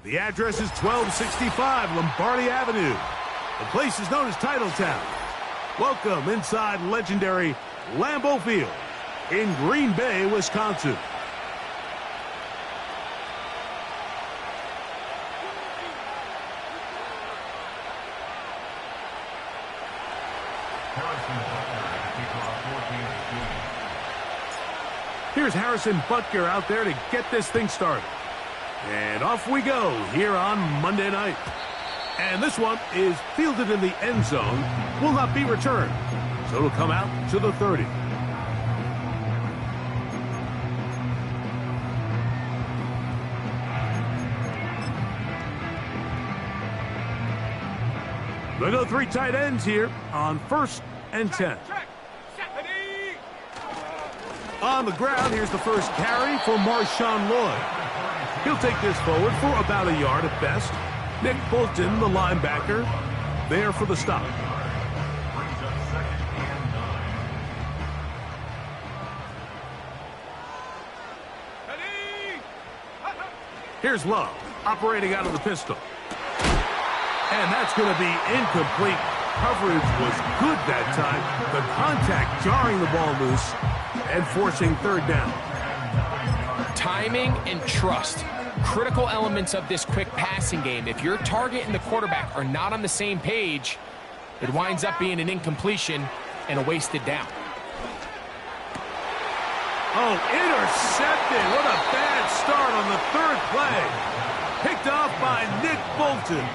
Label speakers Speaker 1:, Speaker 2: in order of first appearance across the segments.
Speaker 1: The address is 1265 Lombardi Avenue. The place is known as Titletown. Welcome inside legendary Lambeau Field in Green Bay, Wisconsin. Here's Harrison Butker out there to get this thing started. And off we go here on Monday night. And this one is fielded in the end zone, will not be returned. So it'll come out to the 30. They go 3 tight ends here on 1st and 10. On the ground, here's the first carry for Marshawn Lloyd. He'll take this forward for about a yard at best. Nick Bolton, the linebacker, there for the stop. Here's Love, operating out of the pistol. And that's going to be incomplete. Coverage was good that time. The contact jarring the ball loose and forcing 3rd down.
Speaker 2: Timing and trust. Critical elements of this quick passing game. If your target and the quarterback are not on the same page, it winds up being an incompletion and a wasted down.
Speaker 1: Oh, intercepted. What a bad start on the 3rd play. Picked off by Nick Bolton.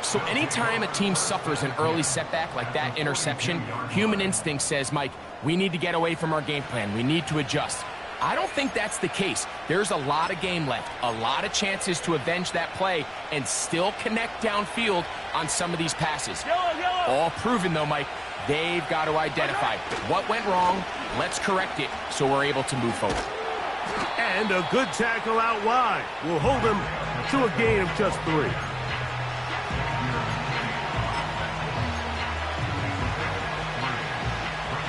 Speaker 2: So anytime a team suffers an early setback like that interception, human instinct says, Mike, we need to get away from our game plan. We need to adjust. I don't think that's the case. There's a lot of game left, a lot of chances to avenge that play and still connect downfield on some of these passes. All proven, though, Mike, they've got to identify what went wrong, let's correct it so we're able to move forward.
Speaker 1: And a good tackle out wide will hold them to a gain of just 3.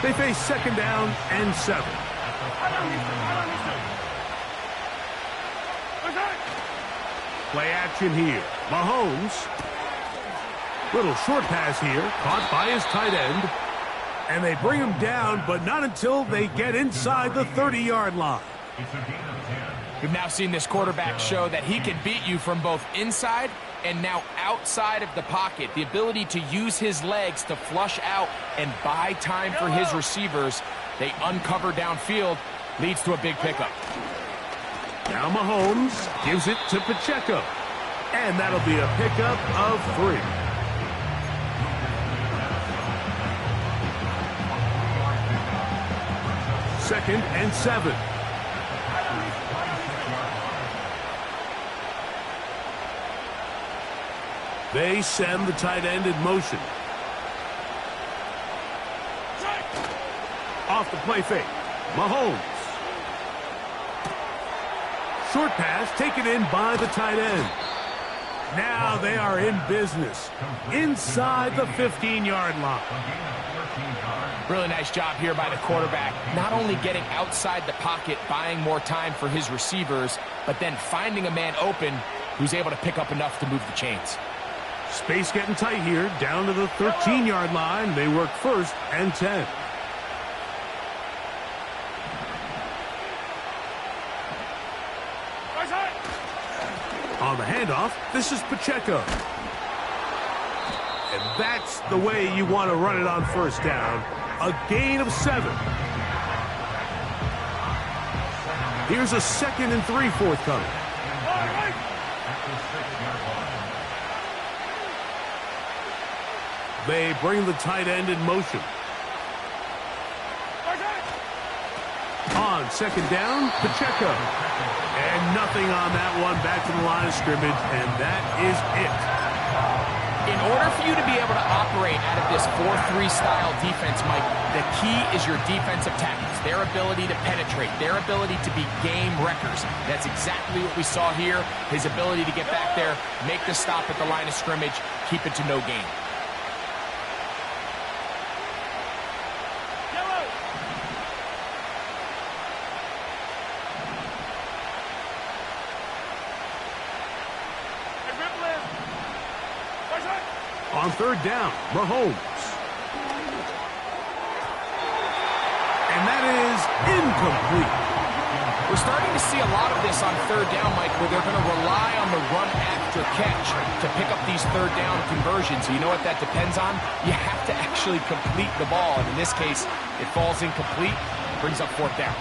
Speaker 1: They face 2nd down and 7. Play action here. Mahomes. Little short pass here, caught by his tight end. And they bring him down, but not until they get inside the 30-yard line.
Speaker 2: We've now seen this quarterback show that he can beat you from both inside and now outside of the pocket. The ability to use his legs to flush out and buy time for his receivers. They uncover downfield, leads to a big pickup.
Speaker 1: Now Mahomes gives it to Pacheco. And that'll be a pickup of 3. Second and 7. They send the tight end in motion. Off the play fake. Mahomes. Short pass taken in by the tight end. Now they are in business inside the 15-yard line.
Speaker 2: Really nice job here by the quarterback, not only getting outside the pocket, buying more time for his receivers, but then finding a man open who's able to pick up enough to move the chains.
Speaker 1: Space getting tight here, down to the 13-yard line. They work 1st and 10. On the handoff, this is Pacheco. And that's the way you want to run it on 1st down. A gain of 7. Here's a 2nd and 3 forthcoming. They bring the tight end in motion. On 2nd down, Pacheco. And nothing on that one, back to the line of scrimmage, and that is it.
Speaker 2: In order for you to be able to operate out of this 4-3 style defense, Mike, the key is your defensive tackles, their ability to penetrate, their ability to be game wreckers. That's exactly what we saw here, his ability to get back there, make the stop at the line of scrimmage, keep it to no gain.
Speaker 1: on third down. Mahomes. And that is incomplete.
Speaker 2: We're starting to see a lot of this on third down, Mike, where they're going to rely on the run after catch to pick up these third down conversions. You know what that depends on? You have to actually complete the ball. And in this case, it falls incomplete, brings up fourth down.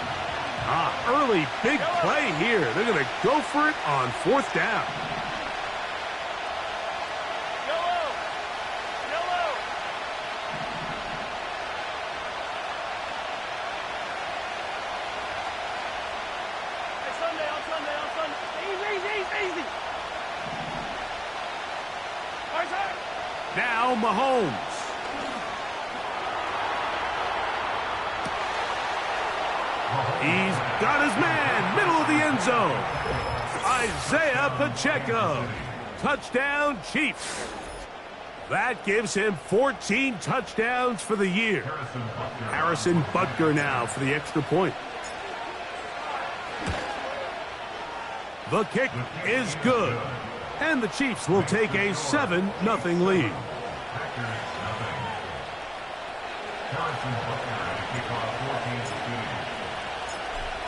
Speaker 1: Early big play here. They're going to go for it on fourth down. Now Mahomes. He's got his man, middle of the end zone. Isaiah Pacheco. Touchdown, Chiefs. That gives him 14 touchdowns for the year. Harrison Butker now for the extra point. The kick is good. And the Chiefs will take a 7-0 lead.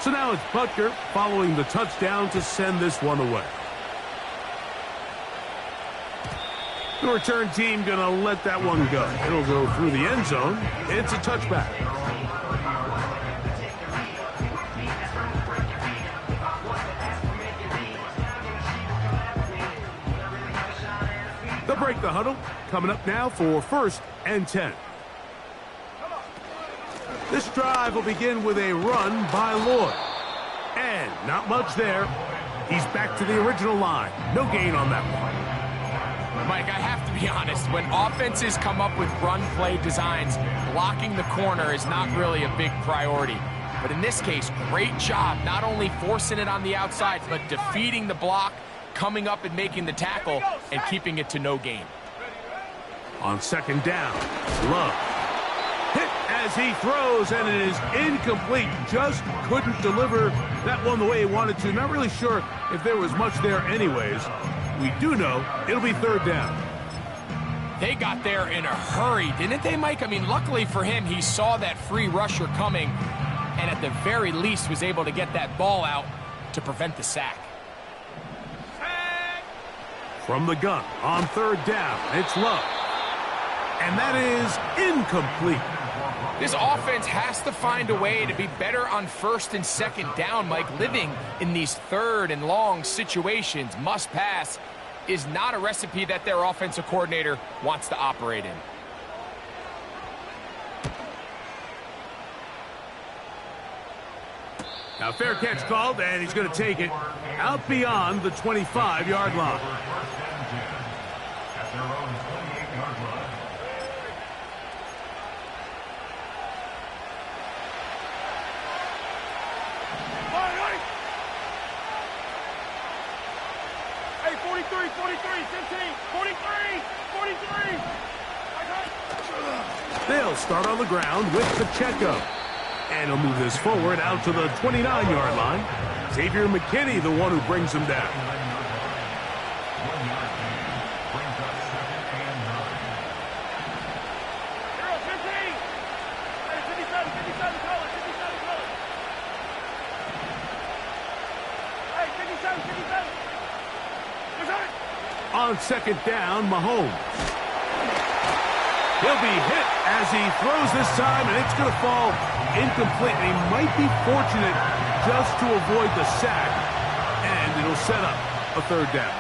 Speaker 1: So now it's Butker following the touchdown to send this one away. The return team going to let that one go. It'll go through the end zone. It's a touchback. They'll break the huddle. Coming up now for 1st and 10. This drive will begin with a run by Lloyd. And not much there. He's back to the original line. No gain on that one.
Speaker 2: Mike, I have to be honest. When offenses come up with run play designs, blocking the corner is not really a big priority. But in this case, great job not only forcing it on the outside, but defeating the block, coming up and making the tackle, and keeping it to no gain.
Speaker 1: On second down, Love. Hit as he throws, and it is incomplete. Just couldn't deliver that one the way he wanted to. Not really sure if there was much there anyways. We do know it'll be third down.
Speaker 2: They got there in a hurry, didn't they, Mike? I mean, luckily for him, he saw that free rusher coming, and at the very least was able to get that ball out to prevent the sack.
Speaker 1: From the gun on third down, it's Love. And that is incomplete.
Speaker 2: This offense has to find a way to be better on first and second down, Mike. Living in these third and long situations, must pass, is not a recipe that their offensive coordinator wants to operate in.
Speaker 1: Now fair catch called, and he's going to take it out beyond the 25-yard line.
Speaker 3: Hey, 43, 43, 15, 43, 43.
Speaker 1: They'll start on the ground with Pacheco. And he'll move this forward out to the 29-yard line. Xavier McKinney, the one who brings him down. On second down, Mahomes. He'll be hit as he throws this time, and it's going to fall incomplete. He might be fortunate just to avoid the sack, and it'll set up a third down.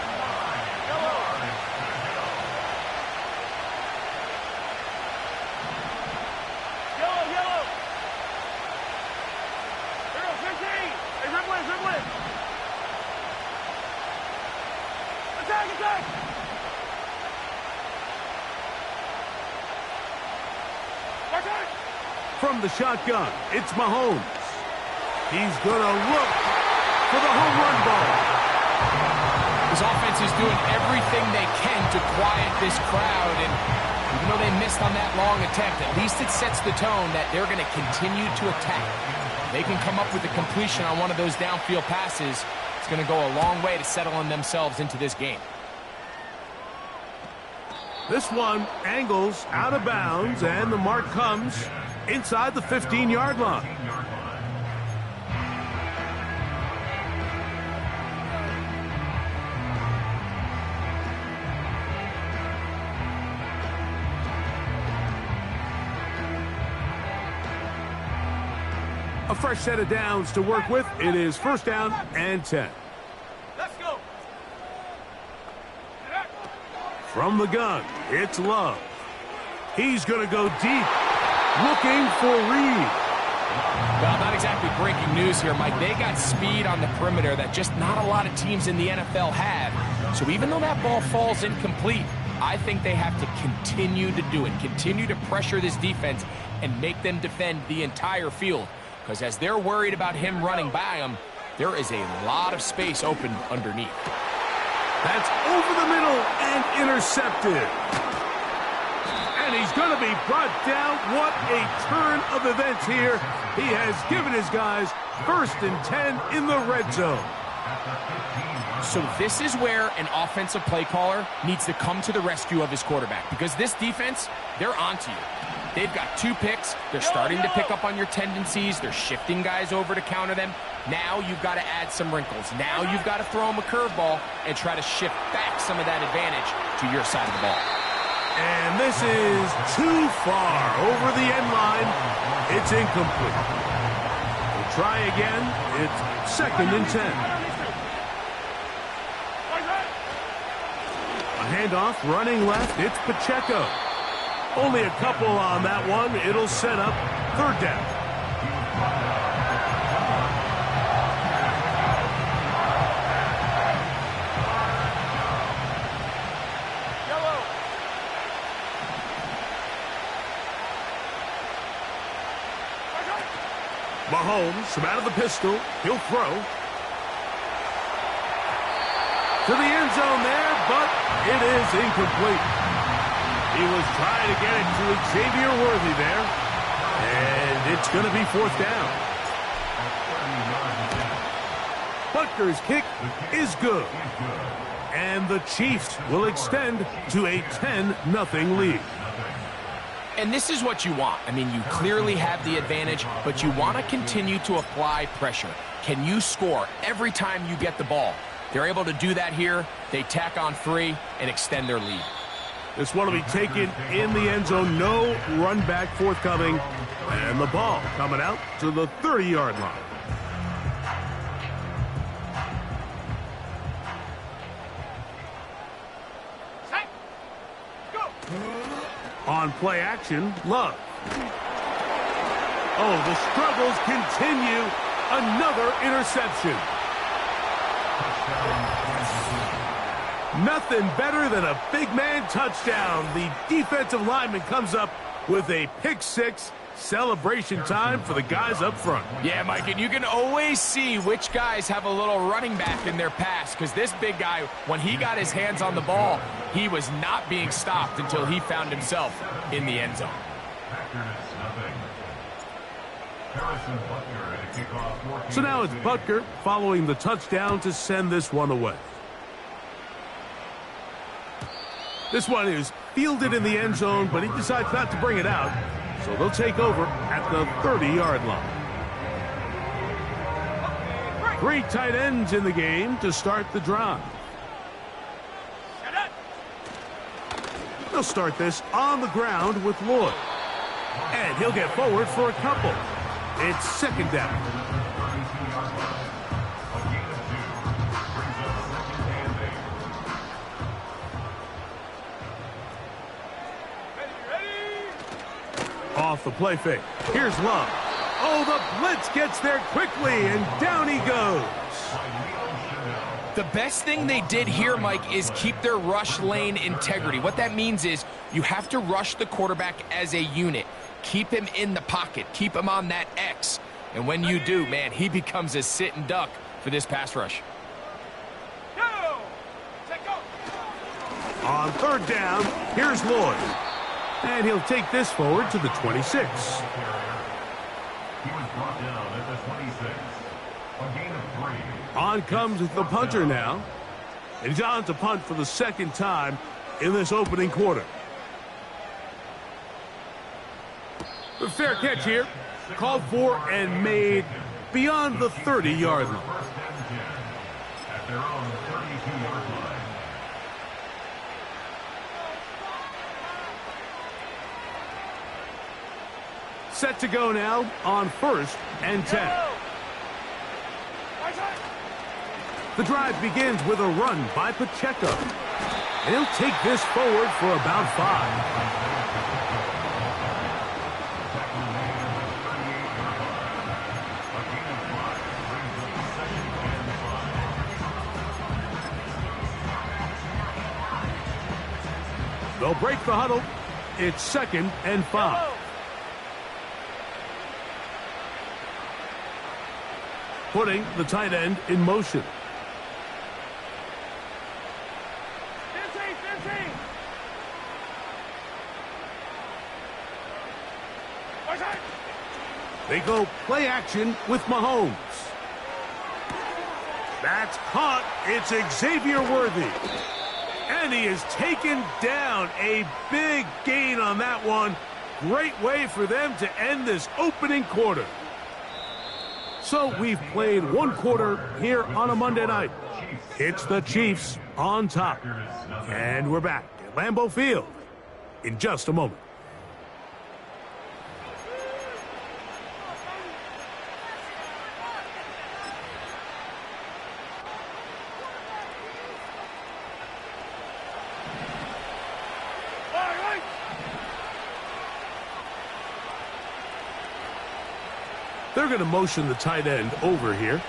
Speaker 3: Yellow. Hero 15. Hey, Ripley. Attack.
Speaker 1: From the shotgun, it's Mahomes. He's going to look for the home run ball.
Speaker 2: This offense is doing everything they can to quiet this crowd, and even though they missed on that long attempt, at least it sets the tone that they're going to continue to attack. They can come up with a completion on one of those downfield passes. It's going to go a long way to settling themselves into this game.
Speaker 1: This one angles out of bounds, and the mark comes inside the 15-yard line. A fresh set of downs to work with. It is first down and 10.
Speaker 3: Let's go.
Speaker 1: From the gun, it's Love. He's going to go deep, looking for Reed.
Speaker 2: Well, not exactly breaking news here, Mike. They got speed on the perimeter that just not a lot of teams in the NFL have. So even though that ball falls incomplete, I think they have to continue to do it, continue to pressure this defense and make them defend the entire field. Because as they're worried about him running by them, there is a lot of space open underneath.
Speaker 1: That's over the middle and intercepted. And he's going to be brought down. What a turn of events here. He has given his guys first and 10 in the red zone.
Speaker 2: So this is where an offensive play caller needs to come to the rescue of his quarterback. Because this defense, they're onto you. They've got 2 picks. They're starting to pick up on your tendencies. They're shifting guys over to counter them. Now you've got to add some wrinkles. Now you've got to throw them a curveball and try to shift back some of that advantage to your side of the ball.
Speaker 1: And this is too far over the end line. It's incomplete. We'll try again. It's second and 10. A handoff running left. It's Pacheco. Only a couple on that one. It'll set up third down.
Speaker 3: Yellow.
Speaker 1: Mahomes from out of the pistol. He'll throw. To the end zone there, but it is incomplete. He was trying to get it to Xavier Worthy there. And it's going to be fourth down. Butker's kick is good. And the Chiefs will extend to a 10-0 lead.
Speaker 2: And this is what you want. I mean, you clearly have the advantage, but you want to continue to apply pressure. Can you score every time you get the ball? They're able to do that here. They tack on 3 and extend their lead.
Speaker 1: This one will be taken in the end zone. No run back forthcoming. And the ball coming out to the 30-yard line.
Speaker 3: Set. Go.
Speaker 1: On play action, Love. Oh, the struggles continue. Another interception. Nothing better than a big man touchdown. The defensive lineman comes up with a pick 6. Celebration time for the guys up front.
Speaker 2: Yeah, Mike, and you can always see which guys have a little running back in their pass, because this big guy, when he got his hands on the ball, he was not being stopped until he found himself in the end zone.
Speaker 1: So now it's Butker following the touchdown to send this one away. This one is fielded in the end zone, but he decides not to bring it out. So they'll take over at the 30-yard line. 3 tight ends in the game to start the drive. They'll start this on the ground with Lloyd. And he'll get forward for a couple. It's second down. Off the play fake. Here's Love. Oh, the blitz gets there quickly, and down he goes.
Speaker 2: The best thing they did here, Mike, is keep their rush lane integrity. What that means is you have to rush the quarterback as a unit. Keep him in the pocket. Keep him on that X. And when you do, man, he becomes a sitting duck for this pass rush.
Speaker 3: Go. Set, go.
Speaker 1: On third down, here's Lloyd. And he'll take this forward to the 26.
Speaker 4: He was brought down at the 26. A gain of 3.
Speaker 1: On comes the punter now. And he's on to punt for the second time in this opening quarter. The fair catch here. Called for and made beyond the 30-yard line.
Speaker 4: First and 10 at their own 32-yard line.
Speaker 1: Set to go now on 1st and 10. The drive begins with a run by Pacheco. He'll take this forward for about 5. They'll break the huddle. It's 2nd and 5. Putting the tight end in motion. They go play action with Mahomes. That's caught. It's Xavier Worthy. And he is taken down. A big gain on that one. Great way for them to end this opening quarter. So we've played one quarter here on a Monday night. It's the Chiefs on top. And we're back at Lambeau Field in just a moment. They're going to motion the tight end over here.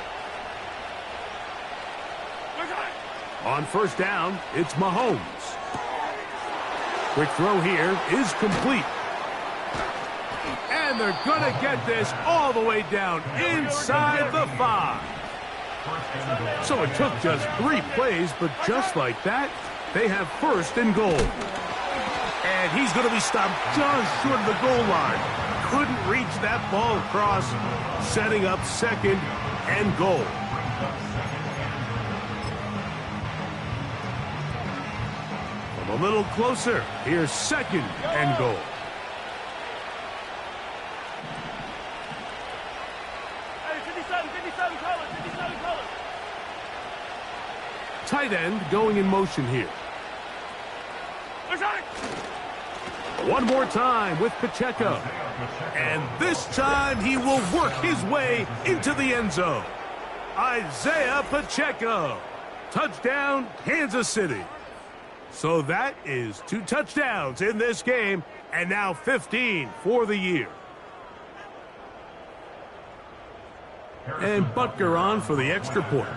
Speaker 1: On 1st down, it's Mahomes. Quick throw here is complete. And they're going to get this all the way down inside the 5. So it took just 3 plays, but just like that, they have 1st and goal. And he's going to be stopped just short of the goal line. Couldn't reach that ball across, setting up 2nd and goal. From a little closer, here's 2nd and goal.
Speaker 3: Hey, 57 colors.
Speaker 1: Tight end going in motion here. One more time with Pacheco. And this time he will work his way into the end zone. Isaiah Pacheco. Touchdown, Kansas City. So that is 2 touchdowns in this game, and now 15 for the year. And Butker on for the extra point.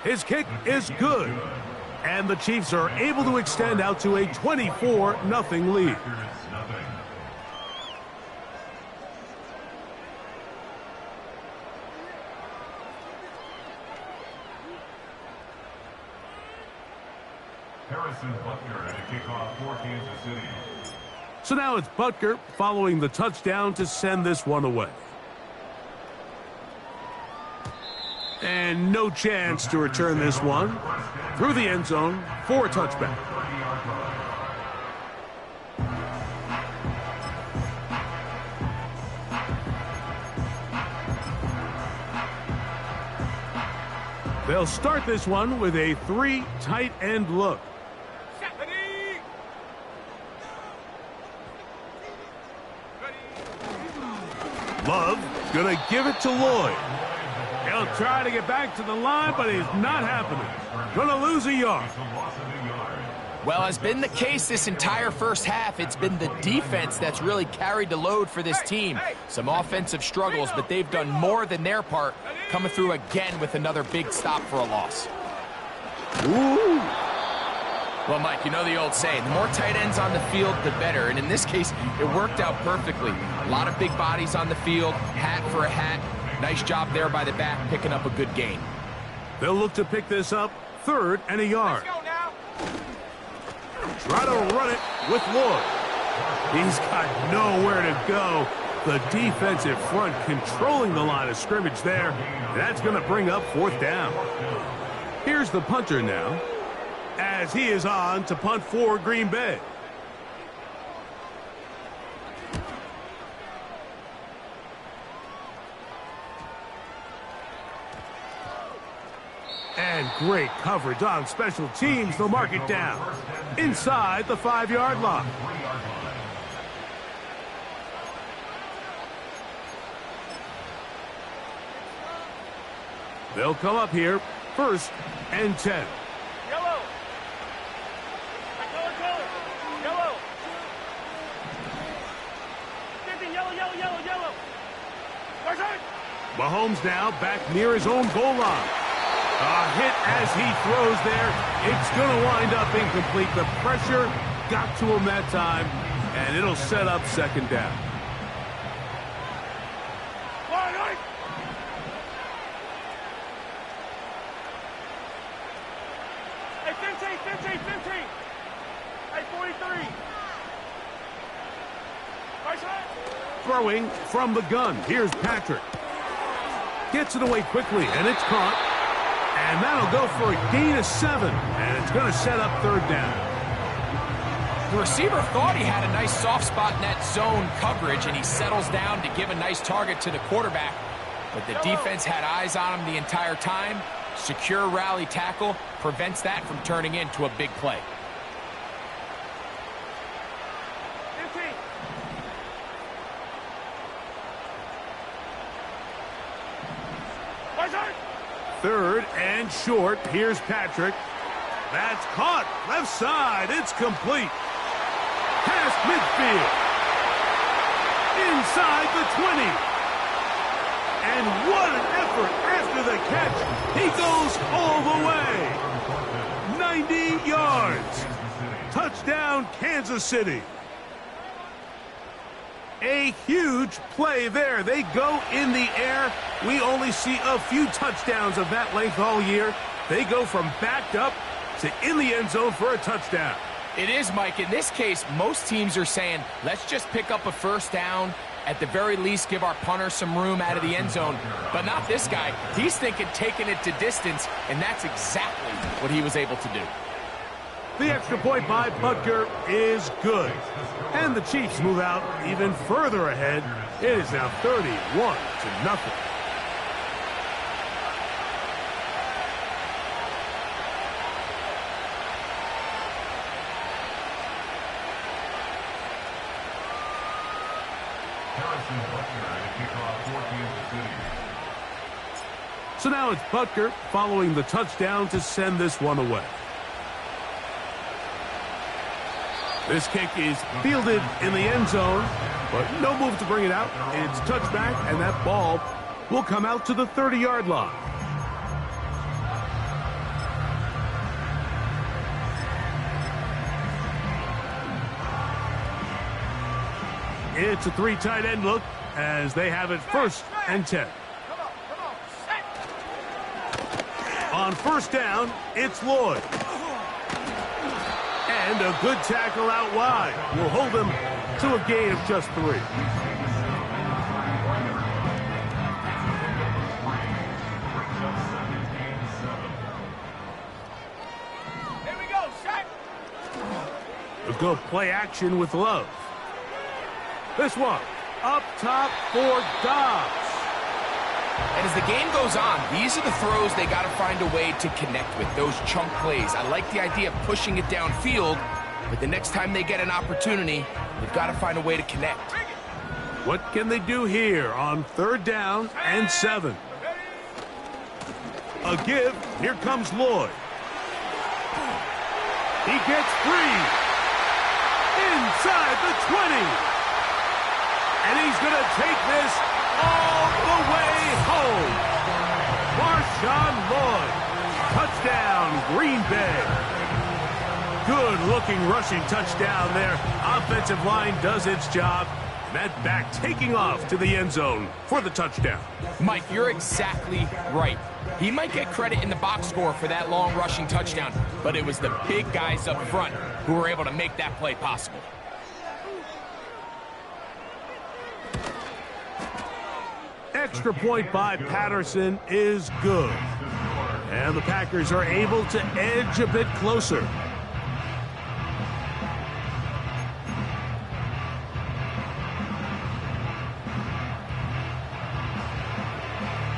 Speaker 1: His kick is good. And the Chiefs are able to extend out to a 24-0 lead.
Speaker 4: Harrison Butker at a kickoff for Kansas City.
Speaker 1: So now it's Butker following the touchdown to send this one away. And no chance to return this one through the end zone for a touchback. They'll start this one with a 3 tight end look. Love gonna give it to Lloyd. He'll try to get back to the line, but it's not happening. Gonna lose a yard.
Speaker 2: Well, as been the case this entire first half, it's been the defense that's really carried the load for this team. Some offensive struggles, but they've done more than their part, coming through again with another big stop for a loss.
Speaker 1: Ooh.
Speaker 2: Well, Mike, you know the old saying, the more tight ends on the field, the better. And in this case, it worked out perfectly. A lot of big bodies on the field, hat for a hat. Nice job there by the back, picking up a good gain.
Speaker 1: They'll look to pick this up, 3rd and a yard.
Speaker 3: Let's go now.
Speaker 1: Try to run it with Lloyd. He's got nowhere to go. The defensive front controlling the line of scrimmage there. That's going to bring up 4th down. Here's the punter now. As as he is on to punt for Green Bay. And great coverage on special teams. They'll mark it down inside the 5-yard line. They'll come up here, 1st and 10.
Speaker 3: Yellow. Color. Yellow. 50, yellow. Far side.
Speaker 1: Mahomes now back near his own goal line. A hit as he throws there. It's going to wind up incomplete. The pressure got to him that time, and it'll set up 2nd down.
Speaker 3: Hey, 15. Hey, 43. Far side.
Speaker 1: Throwing from the gun. Here's Patrick. Gets it away quickly, and it's caught. And that'll go for a gain of 7. And it's going to set up 3rd down.
Speaker 2: The receiver thought he had a nice soft spot in that zone coverage, and he settles down to give a nice target to the quarterback. But the defense had eyes on him the entire time. Secure rally tackle prevents that from turning into a big play.
Speaker 3: 15. Far side.
Speaker 1: 3rd and short. Here's Patrick. That's caught. Left side. It's complete. Past midfield. Inside the 20. And what an effort after the catch. He goes all the way. 90 yards. Touchdown, Kansas City. A huge play there. They go in the air. We only see a few touchdowns of that length all year. They go from backed up to in the end zone for a touchdown.
Speaker 2: It is, Mike. In this case, most teams are saying, let's just pick up a 1st down. At the very least, give our punter some room out of the end zone. But not this guy. He's thinking taking it to distance, and that's exactly what he was able to do.
Speaker 1: The extra point by Butker is good. And the Chiefs move out even further ahead. It is now 31-0. So now it's Butker following the touchdown to send this one away. This kick is fielded in the end zone, but no move to bring it out. It's touchback, and that ball will come out to the 30-yard line. It's a 3 tight end look as they have it 1st and 10. On 1st down, it's Lloyd. And a good tackle out wide will hold them to a gain of just 3.
Speaker 3: Here we go, set.
Speaker 1: Let's go play action with Love. This one up top for Dobbs.
Speaker 2: And as the game goes on, these are the throws they got to find a way to connect with, those chunk plays. I like the idea of pushing it downfield, but the next time they get an opportunity, they've got to find a way to connect.
Speaker 1: What can they do here on 3rd down and 7? A give. Here comes Lloyd. He gets free. Inside the 20. And he's going to take this all the way home. Marshawn Lloyd. Touchdown, Green Bay. Good-looking rushing touchdown there. Offensive line does its job. That back taking off to the end zone for the touchdown.
Speaker 2: Mike, you're exactly right. He might get credit in the box score for that long rushing touchdown, but it was the big guys up front who were able to make that play possible.
Speaker 1: Extra point by Patterson is good. And the Packers are able to edge a bit closer.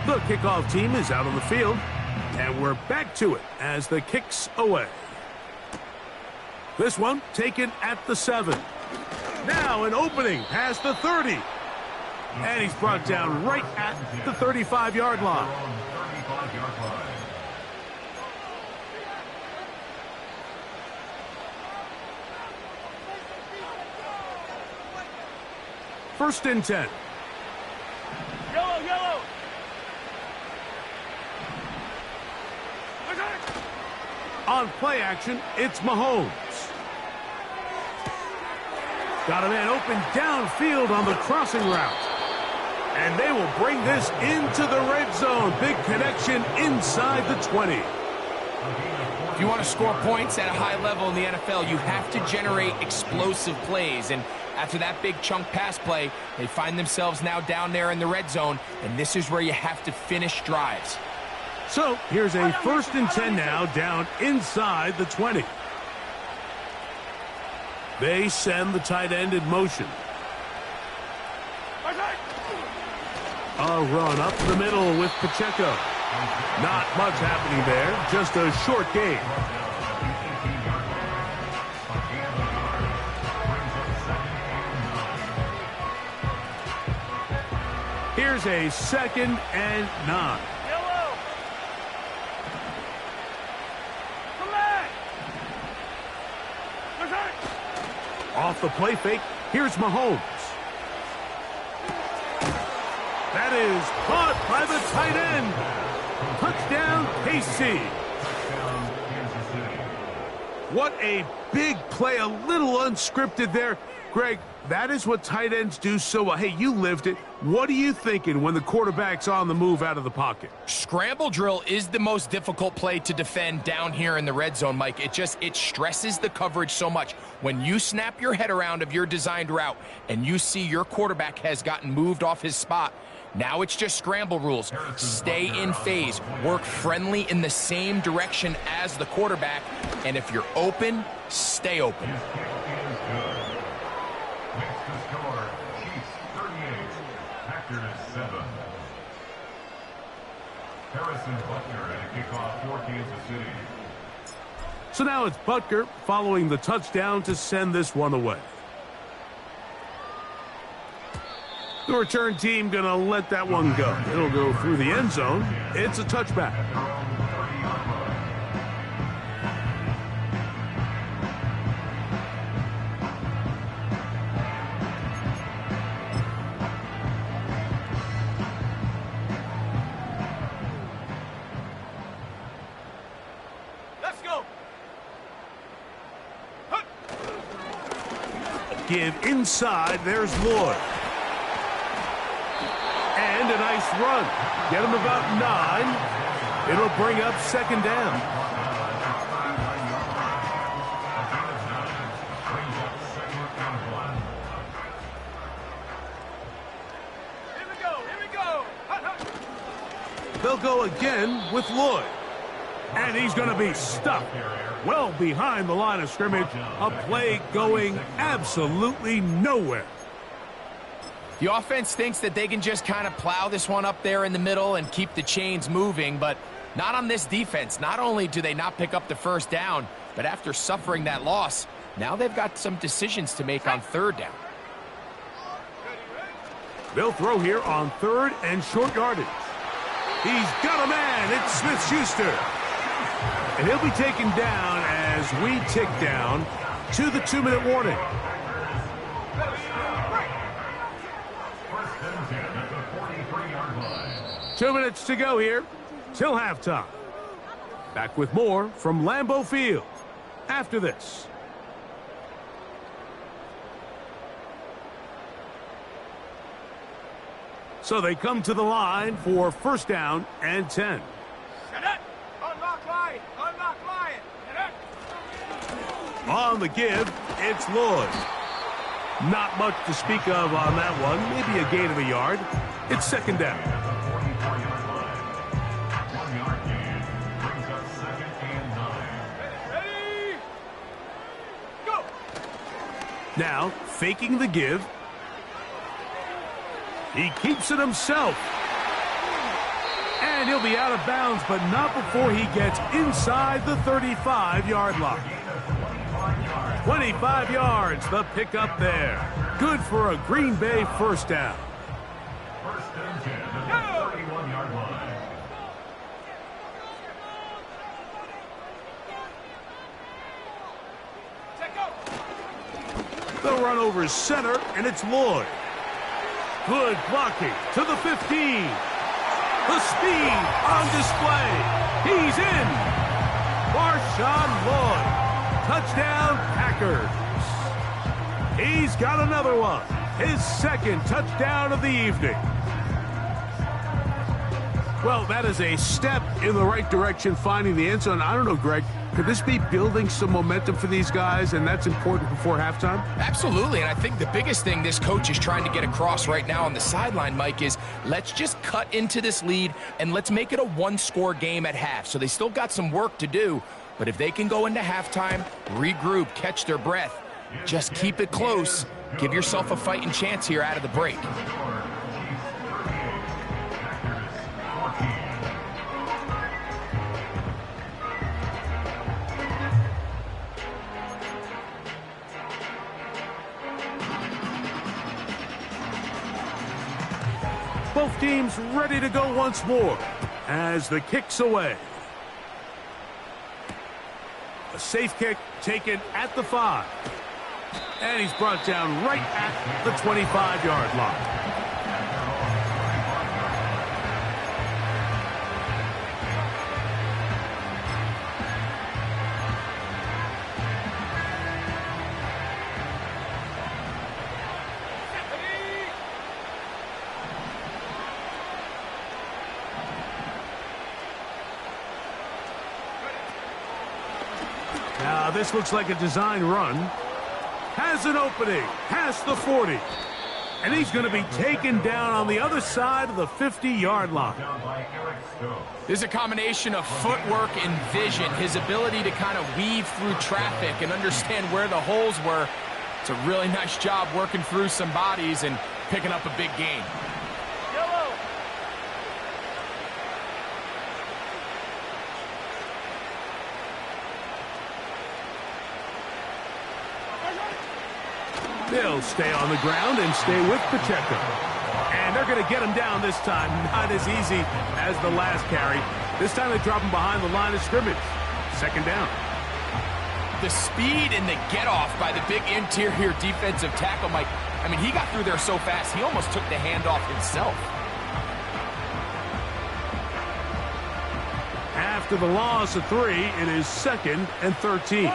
Speaker 1: The kickoff team is out on the field, and we're back to it as the kick's away. This one taken at the 7. Now an opening past the 30. And he's brought down right at the 35-yard line.
Speaker 4: 35-yard line.
Speaker 1: First and 10.
Speaker 3: Yellow, yellow.
Speaker 1: On play action, it's Mahomes. Got a man open downfield on the crossing route. And they will bring this into the red zone. Big connection inside the 20.
Speaker 2: If you want to score points at a high level in the NFL, you have to generate explosive plays. And after that big chunk pass play, they find themselves now down there in the red zone, and this is where you have to finish drives.
Speaker 1: So here's a first and 10 now down inside the 20. They send the tight end in motion. A run up the middle with Pacheco. Not much happening there, just a short gain. Here's a 2nd and 9.
Speaker 3: Yellow. Come back.
Speaker 1: Off the play fake, here's Mahomes. That is caught by the tight end. Touchdown, KC. What a big play, a little unscripted there. Greg, that is what tight ends do so well. Hey, you lived it. What are you thinking when the quarterback's on the move out of the pocket?
Speaker 2: Scramble drill is the most difficult play to defend down here in the red zone, Mike. It stresses the coverage so much. When you snap your head around of your designed route and you see your quarterback has gotten moved off his spot, now it's just scramble rules. Stay in phase. Work friendly in the same direction as the quarterback. And if you're open, stay open.
Speaker 4: Next to score, Chiefs 38, Packers 7. Harrison Butker at a kickoff for Kansas City.
Speaker 1: So now it's Butker following the touchdown to send this one away. The return team going to let that one go. It'll go through the end zone. It's a touchback.
Speaker 3: Let's go.
Speaker 1: Give inside. There's Lloyd. And a nice run. Get him about 9. It'll bring up 2nd down.
Speaker 3: Here we go. Here we go.
Speaker 1: They'll go again with Lloyd. And he's going to be stuck well behind the line of scrimmage. A play going absolutely nowhere.
Speaker 2: The offense thinks that they can just kind of plow this one up there in the middle and keep the chains moving, but not on this defense. Not only do they not pick up the first down, but after suffering that loss, now they've got some decisions to make on 3rd down.
Speaker 1: They'll throw here on 3rd and short yardage. He's got a man. It's Smith-Schuster. And he'll be taken down as we tick down to the 2-minute warning.
Speaker 4: First and 10 at the 43-yard line.
Speaker 1: 2 minutes to go here till halftime. Back with more from Lambeau Field after this. So they come to the line for 1st down and 10.
Speaker 3: Unlock line. Unlock line.
Speaker 1: On the give, it's Lloyd. Not much to speak of on that one. Maybe a gain of a yard. It's 2nd down.
Speaker 4: 44-yard line. 1-yard gain brings up 2nd and 9.
Speaker 3: Ready. Go.
Speaker 1: Now, faking the give. He keeps it himself. And he'll be out of bounds, but not before he gets inside the 35-yard line. 25 yards, the pickup there. Good for a Green Bay first down.
Speaker 4: First and 10 at the 31-yard line.
Speaker 1: The run over center, and it's Lloyd. Good blocking to the 15. The speed on display. He's in. Marshawn Lloyd. Touchdown, Packers. He's got another one. His second touchdown of the evening. Well, that is a step in the right direction, finding the end zone. I don't know, Greg. Could this be building some momentum for these guys, and that's important before halftime?
Speaker 2: Absolutely, and I think the biggest thing this coach is trying to get across right now on the sideline, Mike, is let's just cut into this lead, and let's make it a one-score game at half. So they still got some work to do, but if they can go into halftime, regroup, catch their breath, just keep it close, give yourself a fighting chance here out of the break.
Speaker 1: Both teams ready to go once more as the kick's away. A safe kick taken at the 5. And he's brought down right at the 25-yard line. Now this looks like a design run. Has an opening past the 40. And he's going to be taken down on the other side of the 50-yard line.
Speaker 2: There's a combination of footwork and vision, his ability to kind of weave through traffic and understand where the holes were. It's a really nice job working through some bodies and picking up a big gain.
Speaker 1: They'll stay on the ground and stay with Pacheco. And they're going to get him down this time. Not as easy as the last carry. This time they drop him behind the line of scrimmage. Second down.
Speaker 2: The speed and the get-off by the big interior defensive tackle, Mike. I mean, he got through there so fast, he almost took the handoff himself.
Speaker 1: After the loss of 3, it is 2nd and 13.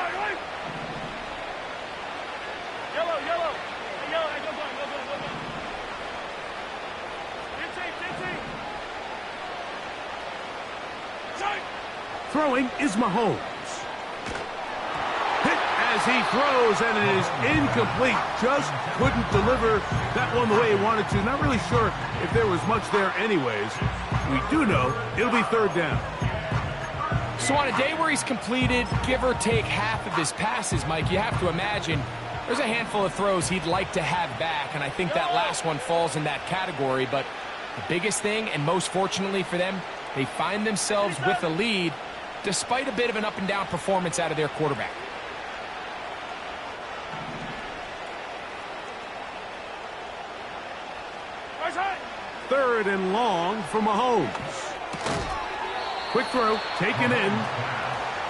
Speaker 1: Throwing is Mahomes. Hit as he throws, and it is incomplete. Just couldn't deliver that one the way he wanted to. Not really sure if there was much there anyways. We do know it'll be 3rd down.
Speaker 2: So on a day where he's completed, give or take half of his passes, Mike, you have to imagine there's a handful of throws he'd like to have back, and I think that last one falls in that category. But the biggest thing, and most fortunately for them, they find themselves with a lead despite a bit of an up-and-down performance out of their quarterback.
Speaker 1: Third and long for Mahomes. Quick throw, taken in,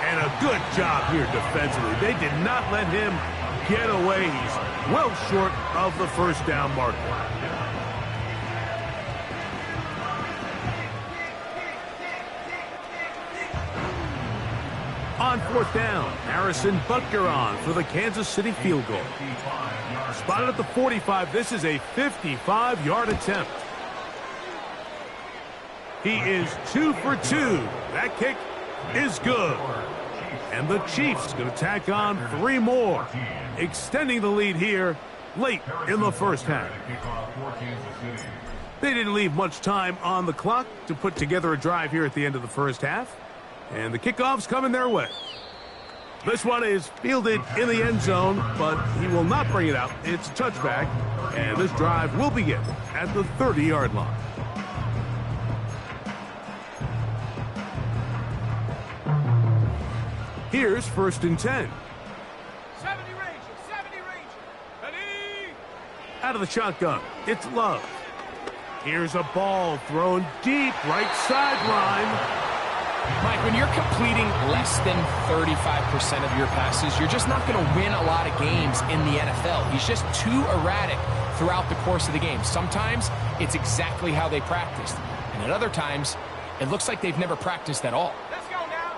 Speaker 1: and a good job here defensively. They did not let him get away. He's well short of the first down marker. On 4th down, Harrison Butker on for the Kansas City field goal. Spotted at the 45, this is a 55-yard attempt. He is 2 for 2. That kick is good. And the Chiefs going to tack on 3 more, extending the lead here late in the first half. They didn't leave much time on the clock to put together a drive here at the end of the first half. And the kickoff's coming their way. This one is fielded in the end zone, but he will not bring it out. It's a touchback, and this drive will begin at the 30-yard line. Here's 1st and 10.
Speaker 3: 70 Ranger, 70 Ranger. Ready?
Speaker 1: Out of the shotgun, it's Love. Here's a ball thrown deep right sideline.
Speaker 2: Mike, when you're completing less than 35% of your passes, you're just not going to win a lot of games in the NFL. He's just too erratic throughout the course of the game. Sometimes it's exactly how they practiced, and at other times it looks like they've never practiced at all.
Speaker 3: Let's go now.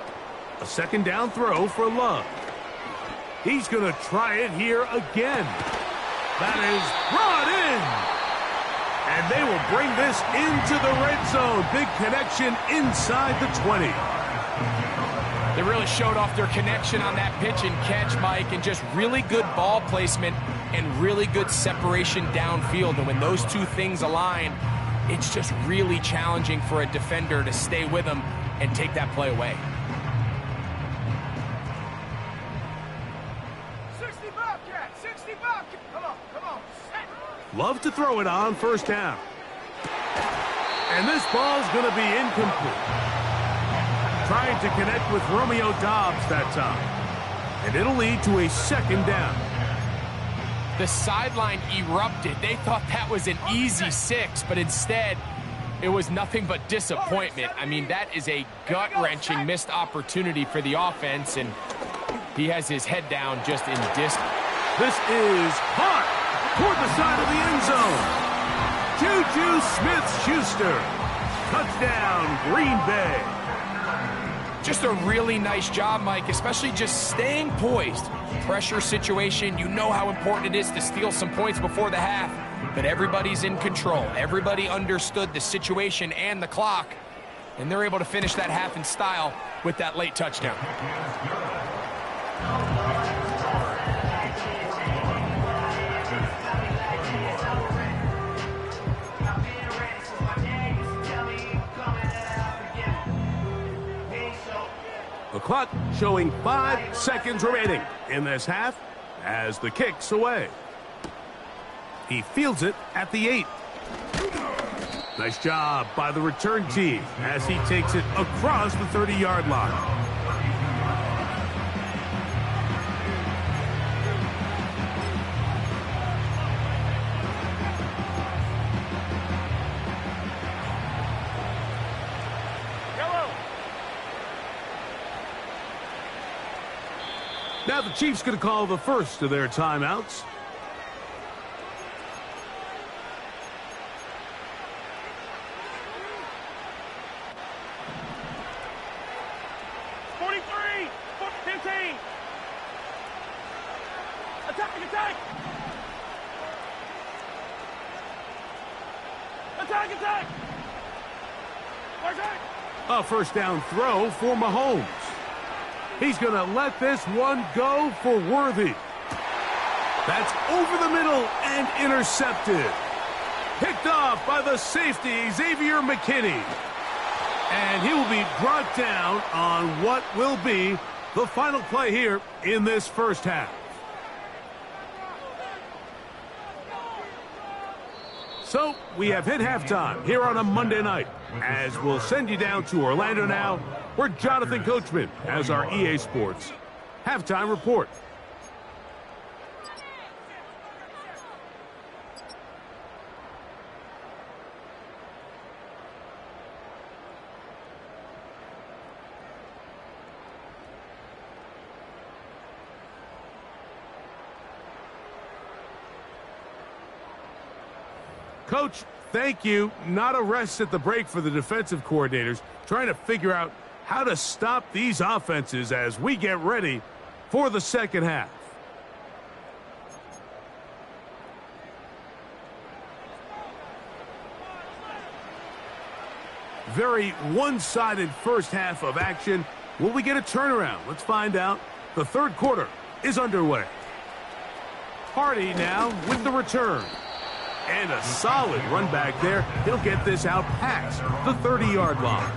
Speaker 1: A 2nd down throw for Love. He's going to try it here again. That is brought in. And they will bring this into the red zone. Big connection inside the 20.
Speaker 2: They really showed off their connection on that pitch and catch, Mike, and just really good ball placement and really good separation downfield. And when those two things align, it's just really challenging for a defender to stay with them and take that play away.
Speaker 3: 60 Bobcat, 60 Bobcat. Come on, set.
Speaker 1: Love to throw it on 1st down. And this ball's going to be incomplete. Trying to connect with Romeo Doubs that time. And it'll lead to a 2nd down.
Speaker 2: The sideline erupted. They thought that was an easy 6, but instead it was nothing but disappointment. I mean, that is a gut-wrenching missed opportunity for the offense, and he has his head down just in distance.
Speaker 1: This is hot toward the side of the end zone. Juju Smith-Schuster. Touchdown, Green Bay.
Speaker 2: Just a really nice job, Mike, especially just staying poised. Pressure situation, you know how important it is to steal some points before the half, but everybody's in control. Everybody understood the situation and the clock, and they're able to finish that half in style with that late touchdown.
Speaker 1: The clock showing 5 seconds remaining in this half as the kick's away. He fields it at the 8. Nice job by the return team as he takes it across the 30-yard line. Now the Chiefs going to call the first of their timeouts.
Speaker 3: Attack!
Speaker 1: A 1st down throw for Mahomes. He's going to let this one go for Worthy. That's over the middle and intercepted. Picked off by the safety, Xavier McKinney. And he will be brought down on what will be the final play here in this 1st half. So we have hit halftime here on a Monday night, as we'll send you down to Orlando now, where Jonathan Coachman has our EA Sports halftime report. Coach, thank you. Not a rest at the break for the defensive coordinators, trying to figure out how to stop these offenses as we get ready for the 2nd half. Very one-sided 1st half of action. Will we get a turnaround? Let's find out. The 3rd quarter is underway. Hardy now with the return. And a solid run back there. He'll get this out past the 30-yard line.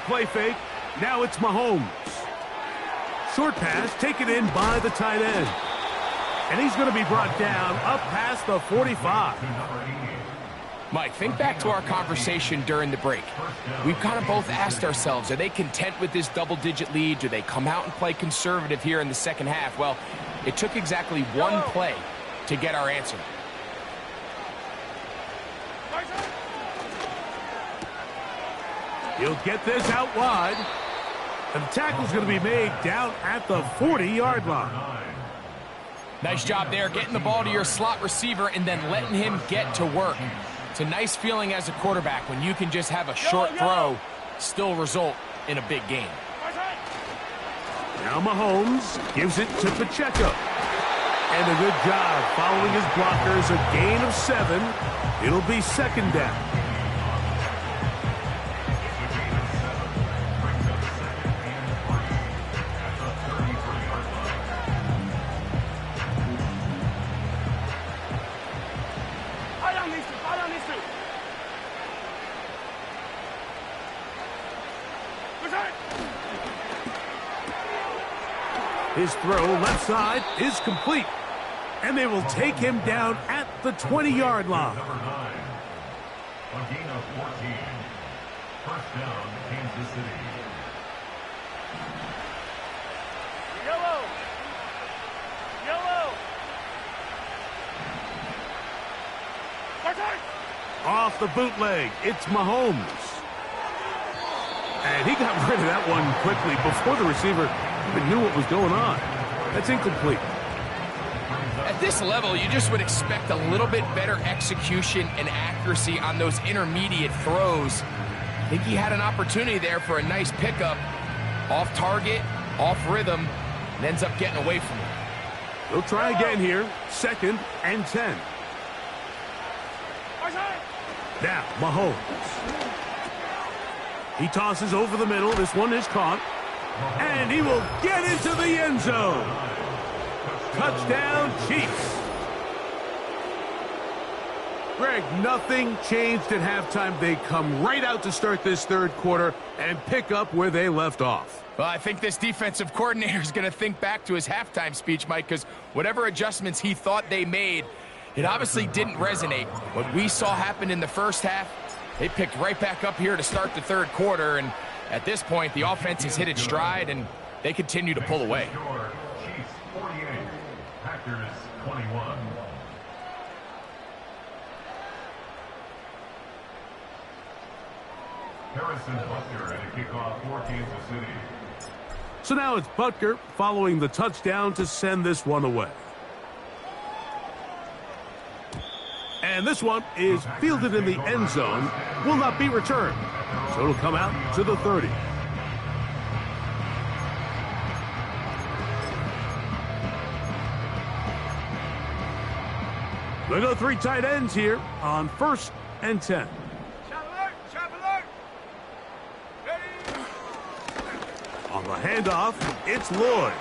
Speaker 1: Play fake. Now it's Mahomes. Short pass taken in by the tight end. And he's going to be brought down up past the 45.
Speaker 2: Mike, think back to our conversation during the break. We've kind of both asked ourselves, are they content with this double-digit lead? Do they come out and play conservative here in the second half? Well, it took exactly one play to get our answer.
Speaker 1: He'll get this out wide. And the tackle's going to be made down at the 40-yard line.
Speaker 2: Nice job there, getting the ball to your slot receiver and then letting him get to work. It's a nice feeling as a quarterback when you can just have a short throw still result in a big game.
Speaker 1: Now Mahomes gives it to Pacheco. And a good job following his blockers, a gain of 7. It'll be second down. His throw left side is complete. And they will take him down at the 20-yard line.
Speaker 4: Number 9. A gain of 14. First down, Kansas City.
Speaker 3: Yellow. Yellow.
Speaker 1: Off the bootleg, it's Mahomes. And he got rid of that one quickly before the receiver even knew what was going on. That's incomplete.
Speaker 2: At this level, you just would expect a little bit better execution and accuracy on those intermediate throws. I think he had an opportunity there for a nice pickup. Off target, off rhythm, and ends up getting away from it.
Speaker 1: They'll try again here. Second and 10. Now, Mahomes. He tosses over the middle. This one is caught. And he will get into the end zone. Touchdown, Chiefs. Greg, nothing changed at halftime. They come right out to start this third quarter and pick up where they left off.
Speaker 2: Well, I think this defensive coordinator is going to think back to his halftime speech, Mike, because whatever adjustments he thought they made, it obviously didn't resonate. What we saw happen in the first half, they picked right back up here to start the third quarter, and at this point, the offense has hit its stride, and they continue to pull away.
Speaker 4: Chiefs 48, Packers 21. Harrison Butker at a kickoff for Kansas City.
Speaker 1: So now it's Butker following the touchdown to send this one away. And this one is fielded in the end zone, will not be returned. So it'll come out to the 30. They go 3 tight ends here on first and 10.
Speaker 3: Chap alert. Ready.
Speaker 1: On the handoff, it's Lloyd.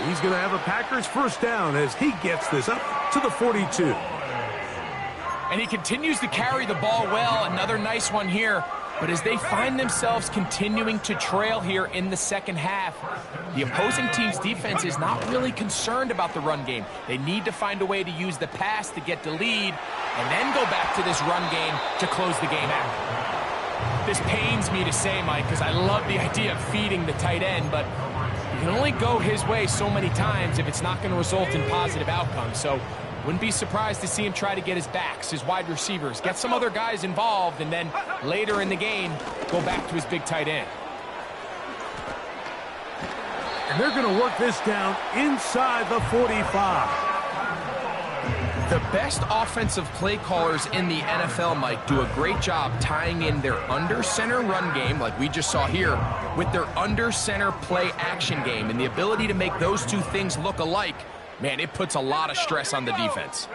Speaker 1: He's going to have a Packers first down as he gets this up to the 42.
Speaker 2: And he continues to carry the ball well. Another nice one here. But as they find themselves continuing to trail here in the second half, the opposing team's defense is not really concerned about the run game. They need to find a way to use the pass to get the lead and then go back to this run game to close the game out. This pains me to say, Mike, because I love the idea of feeding the tight end, but you can only go his way so many times if it's not going to result in positive outcomes. So wouldn't be surprised to see him try to get his backs, his wide receivers, get some other guys involved, and then later in the game, go back to his big tight end.
Speaker 1: And they're going to work this down inside the 45.
Speaker 2: The best offensive play callers in the NFL, Mike, do a great job tying in their under-center run game, like we just saw here, with their under-center play action game. And the ability to make those two things look alike, man, it puts a lot of stress on the defense.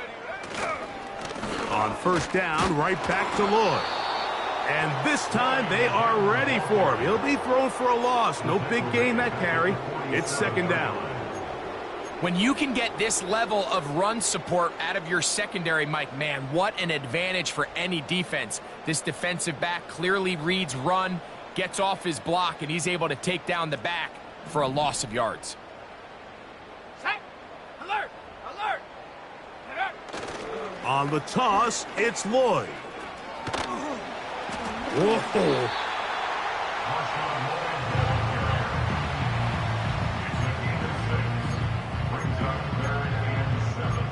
Speaker 1: On first down, right back to Lloyd. And this time they are ready for him. He'll be thrown for a loss. No big gain that carry. It's second down.
Speaker 2: When you can get this level of run support out of your secondary, Mike, man, what an advantage for any defense. This defensive back clearly reads run, gets off his block, and he's able to take down the back for a loss of yards.
Speaker 3: Set. Alert. Alert. Alert.
Speaker 1: On the toss, it's Lloyd. Whoa.
Speaker 4: Brings up 3rd and 7.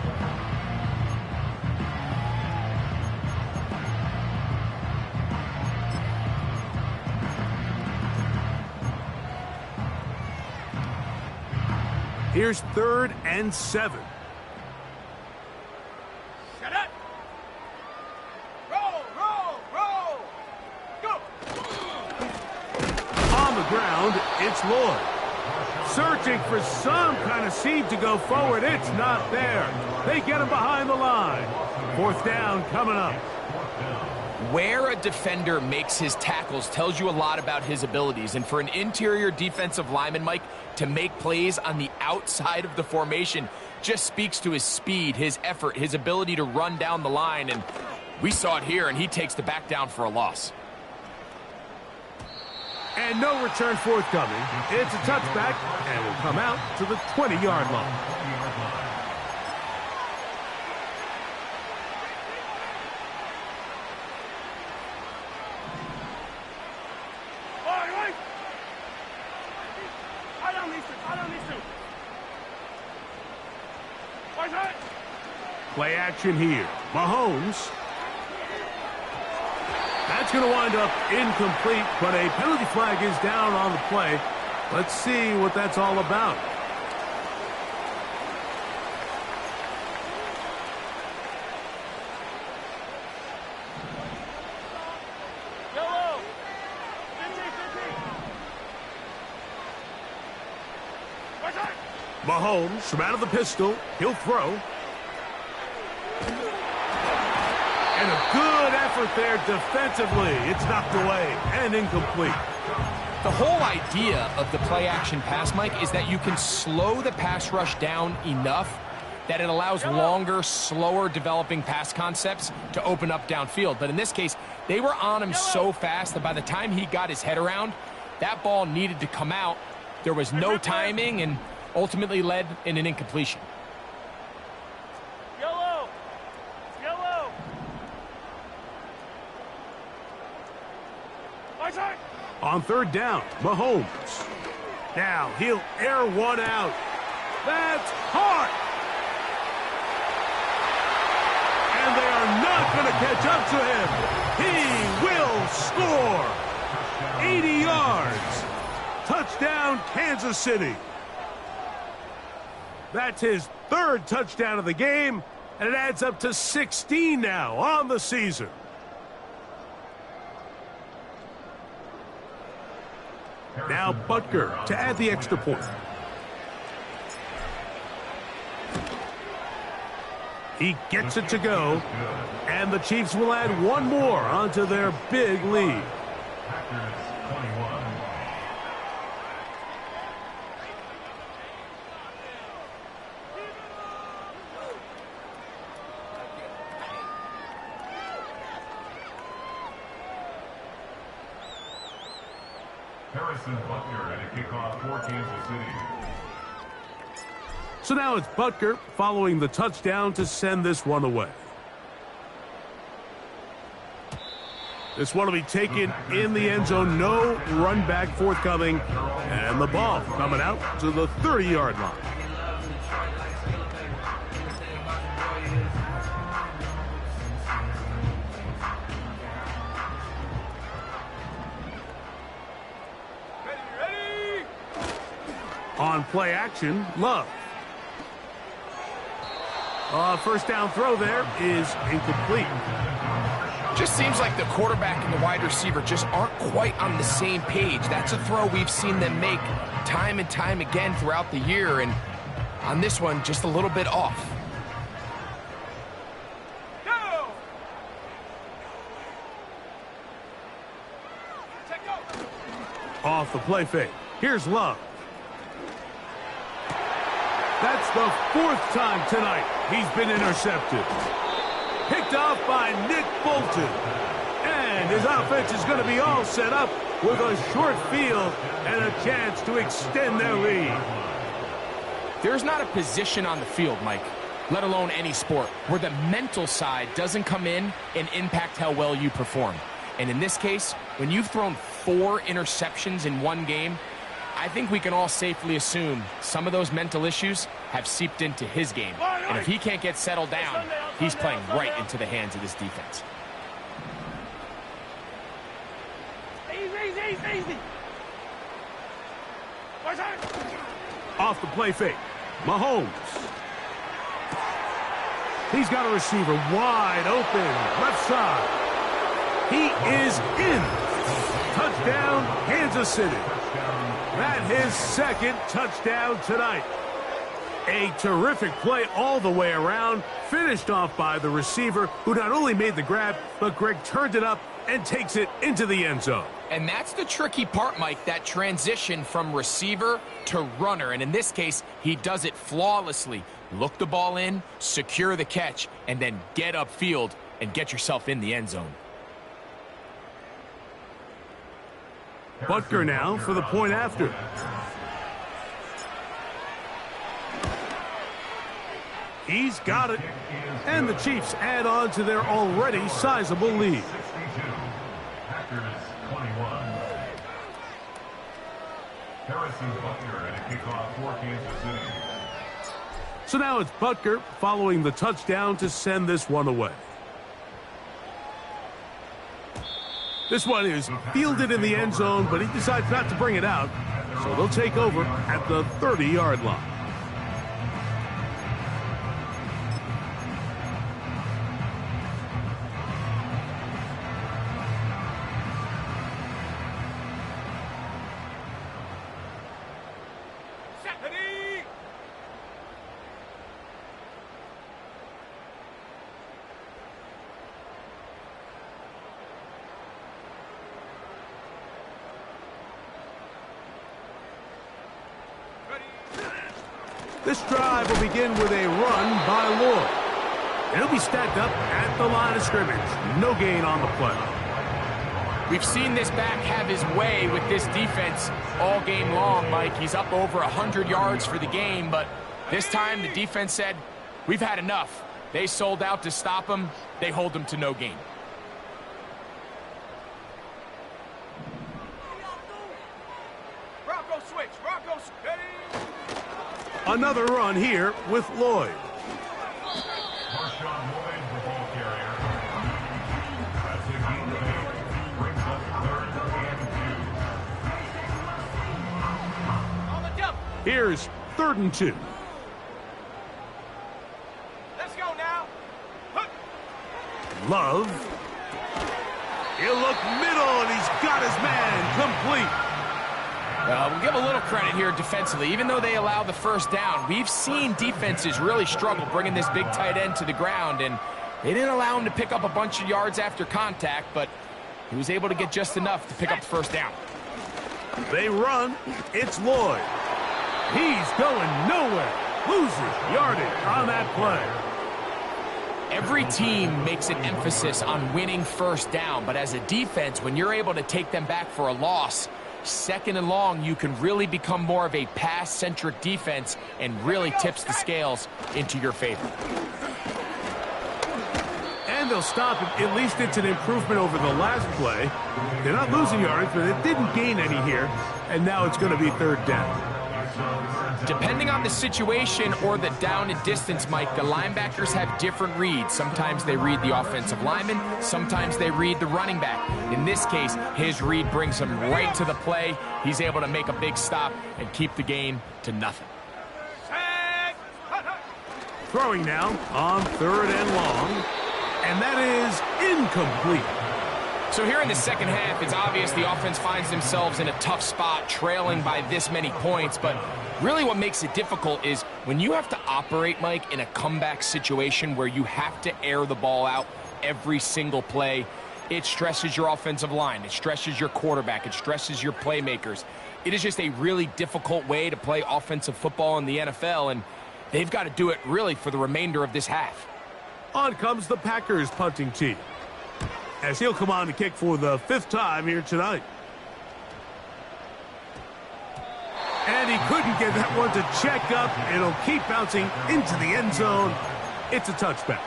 Speaker 1: Here's 3rd and 7.
Speaker 3: Shut up. Roll, roll, roll. Go.
Speaker 1: On the ground, it's Lloyd. Searching for some kind of seam to go forward. It's not there. They get him behind the line. 4th down coming up.
Speaker 2: Where a defender makes his tackles tells you a lot about his abilities. And for an interior defensive lineman, Mike, to make plays on the outside of the formation just speaks to his speed, his effort, his ability to run down the line. And we saw it here, and he takes the back down for a loss.
Speaker 1: And no return forthcoming. It's a touchback, and will come out to the 20-yard line. Play action here. Mahomes. That's going to wind up incomplete, but a penalty flag is down on the play. Let's see what that's all about.
Speaker 3: Yellow. 50.
Speaker 1: Mahomes from out of the pistol. He'll throw. And a good effort there defensively. It's knocked away and incomplete.
Speaker 2: The whole idea of the play-action pass, Mike, is that you can slow the pass rush down enough that it allows longer, slower developing pass concepts to open up downfield. But in this case, they were on him so fast that by the time he got his head around, that ball needed to come out. There was no timing and ultimately led in an incompletion.
Speaker 3: Yellow. Yellow.
Speaker 1: On 3rd down, Mahomes. Now he'll air one out. That's hard. And they are not going to catch up to him. He will score. 80 yards. Touchdown, Kansas City. That's his 3rd touchdown of the game, and it adds up to 16 now on the season. Now Butker to add the extra point. He gets it to go, and the Chiefs will add one more onto their big lead.
Speaker 4: Packers 21. Harrison Butker and a kickoff for Kansas City.
Speaker 1: So now it's Butker following the touchdown to send this one away. This one will be taken in the end zone. No run back forthcoming. And the ball coming out to the 30-yard line. On play action, Love. First down throw there is incomplete.
Speaker 2: Just seems like the quarterback and the wide receiver just aren't quite on the same page. That's a throw we've seen them make time and time again throughout the year, and on this one, just a little bit off.
Speaker 3: Go!
Speaker 1: Off the play fake. Here's Love. That's the 4th time tonight he's been intercepted. Picked off by Nick Bolton. And his offense is going to be all set up with a short field and a chance to extend their lead.
Speaker 2: There's not a position on the field, Mike, let alone any sport, where the mental side doesn't come in and impact how well you perform. And in this case, when you've thrown 4 interceptions in one game, I think we can all safely assume some of those mental issues have seeped into his game. And if he can't get settled down, he's playing right into the hands of this defense.
Speaker 3: Easy.
Speaker 1: Off the play fake, Mahomes. He's got a receiver wide open, left side. He is in. Touchdown, Kansas City. That his second touchdown tonight. A terrific play all the way around, finished off by the receiver, who not only made the grab, but Greg turned it up and takes it into the end zone.
Speaker 2: And that's the tricky part, Mike, that transition from receiver to runner. And in this case, he does it flawlessly. Look the ball in, secure the catch, and then get upfield and get yourself in the end zone.
Speaker 1: Butker now for the point after. He's got it. And the Chiefs add on to their already sizable lead.
Speaker 4: 62. Packers 21. Harrison Butker and a kickoff for Kansas City.
Speaker 1: So now it's Butker following the touchdown to send this one away. This one is fielded in the end zone, but he decides not to bring it out. So they'll take over at the 30-yard line. This drive will begin with a run by Lloyd. It'll be stacked up at the line of scrimmage. No gain on the play.
Speaker 2: We've seen this back have his way with this defense all game long, Mike. He's up over 100 yards for the game, but this time the defense said, we've had enough. They sold out to stop him. They hold him to no gain.
Speaker 3: Rocco switch.
Speaker 1: Another run here with Lloyd.
Speaker 4: Marshawn Lloyd, the ball carrier. That's a gain of 8. Brings up 3rd and 2.
Speaker 3: On the jump.
Speaker 1: Here's 3rd and 2.
Speaker 3: Let's go now.
Speaker 1: Love. He'll look middle, and he's got his man complete.
Speaker 2: We'll give a little credit here defensively. Even though they allow the first down, we've seen defenses really struggle bringing this big tight end to the ground, and they didn't allow him to pick up a bunch of yards after contact, but he was able to get just enough to pick up the first down.
Speaker 1: They run. It's Lloyd. He's going nowhere. Loses yardage on that play.
Speaker 2: Every team makes an emphasis on winning first down, but as a defense, when you're able to take them back for a loss, 2nd and long, you can really become more of a pass-centric defense and really tips the scales into your favor.
Speaker 1: And they'll stop it. At least it's an improvement over the last play. They're not losing yards, but it didn't gain any here. And now it's going to be 3rd down.
Speaker 2: Depending on the situation or the down and distance, Mike, the linebackers have different reads. Sometimes they read the offensive lineman. Sometimes they read the running back. In this case, his read brings him right to the play. He's able to make a big stop and keep the gain to nothing.
Speaker 1: Throwing now on 3rd and long. And that is incomplete.
Speaker 2: So here in the second half, it's obvious the offense finds themselves in a tough spot, trailing by this many points. But really what makes it difficult is when you have to operate, Mike, in a comeback situation where you have to air the ball out every single play, it stresses your offensive line. It stresses your quarterback. It stresses your playmakers. It is just a really difficult way to play offensive football in the NFL, and they've got to do it really for the remainder of this half.
Speaker 1: On comes the Packers punting team. as he'll come on to kick for the 5th time here tonight. And he couldn't get that one to check up. It'll keep bouncing into the end zone. It's a touchback.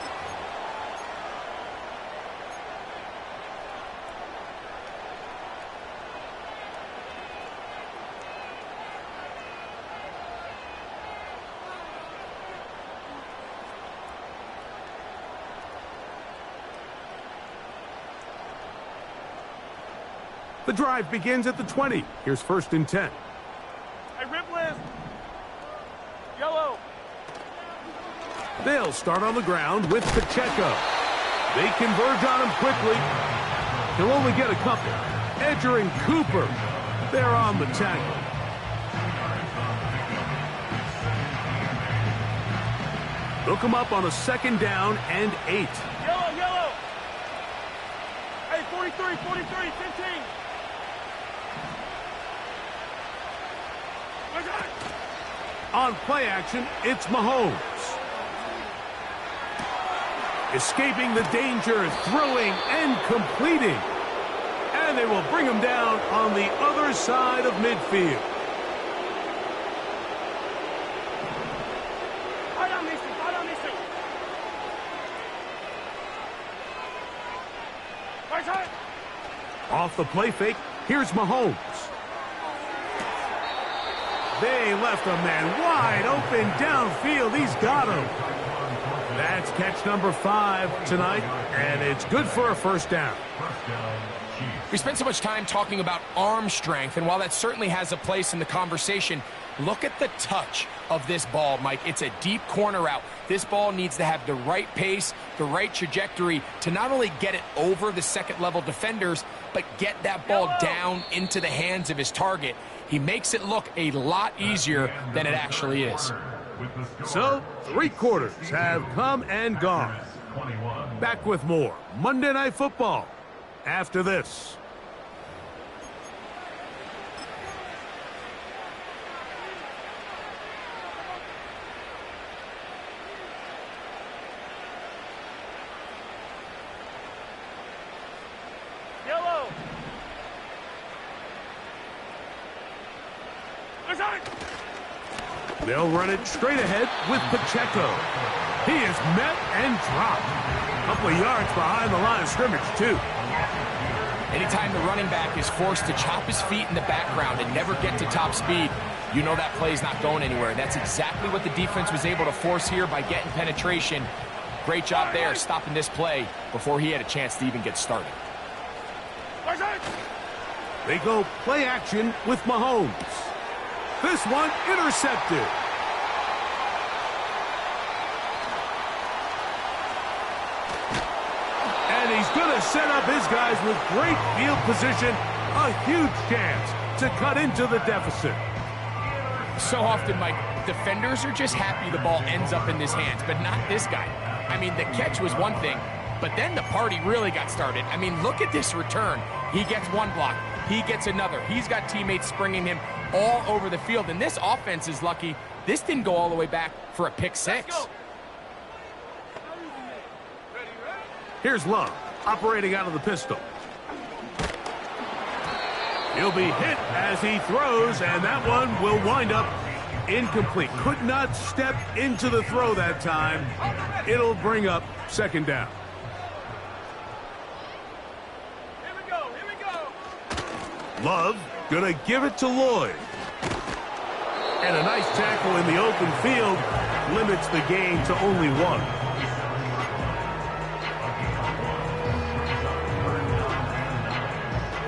Speaker 1: The drive begins at the 20. Here's 1st and 10.
Speaker 3: Hey, rip list. Yellow.
Speaker 1: They'll start on the ground with Pacheco. They converge on him quickly. He'll only get a couple. Edger and Cooper, they're on the tackle. They'll come up on a 2nd down and 8.
Speaker 3: Yellow, yellow. Hey, 43, 43, 15.
Speaker 1: On play action, it's Mahomes. Escaping the danger, throwing and completing. And they will bring him down on the other side of midfield. Off the play fake, here's Mahomes. They left a man wide open downfield. He's got him. That's catch number 5 tonight, and it's good for a 1st down.
Speaker 2: We spent so much time talking about arm strength, and while that certainly has a place in the conversation, look at the touch of this ball, Mike. It's a deep corner route. This ball needs to have the right pace, the right trajectory to not only get it over the 2nd-level defenders, but get that ball down into the hands of his target. He makes it look a lot easier than it actually is.
Speaker 1: So, 3 quarters have come and gone. Back with more Monday Night Football after this.
Speaker 3: Yellow.
Speaker 1: They'll run it straight ahead with Pacheco. He is met and dropped. A couple of yards behind the line of scrimmage, too.
Speaker 2: Anytime the running back is forced to chop his feet in the background and never get to top speed, you know that play's not going anywhere. That's exactly what the defense was able to force here by getting penetration. Great job there stopping this play before he had a chance to even get started.
Speaker 1: They go play action with Mahomes. This one intercepted. And he's going to set up his guys with great field position. A huge chance to cut into the deficit.
Speaker 2: So often, Mike, defenders are just happy the ball ends up in his hands, but not this guy. I mean, the catch was one thing, but then the party really got started. I mean, look at this return. He gets one block. He gets another. He's got teammates springing him all over the field. And this offense is lucky this didn't go all the way back for a pick 6.
Speaker 1: Here's Love, operating out of the pistol. He'll be hit as he throws, and that one will wind up incomplete. Could not step into the throw that time. It'll bring up 2nd down. Love gonna give it to Lloyd. And a nice tackle in the open field limits the gain to only 1.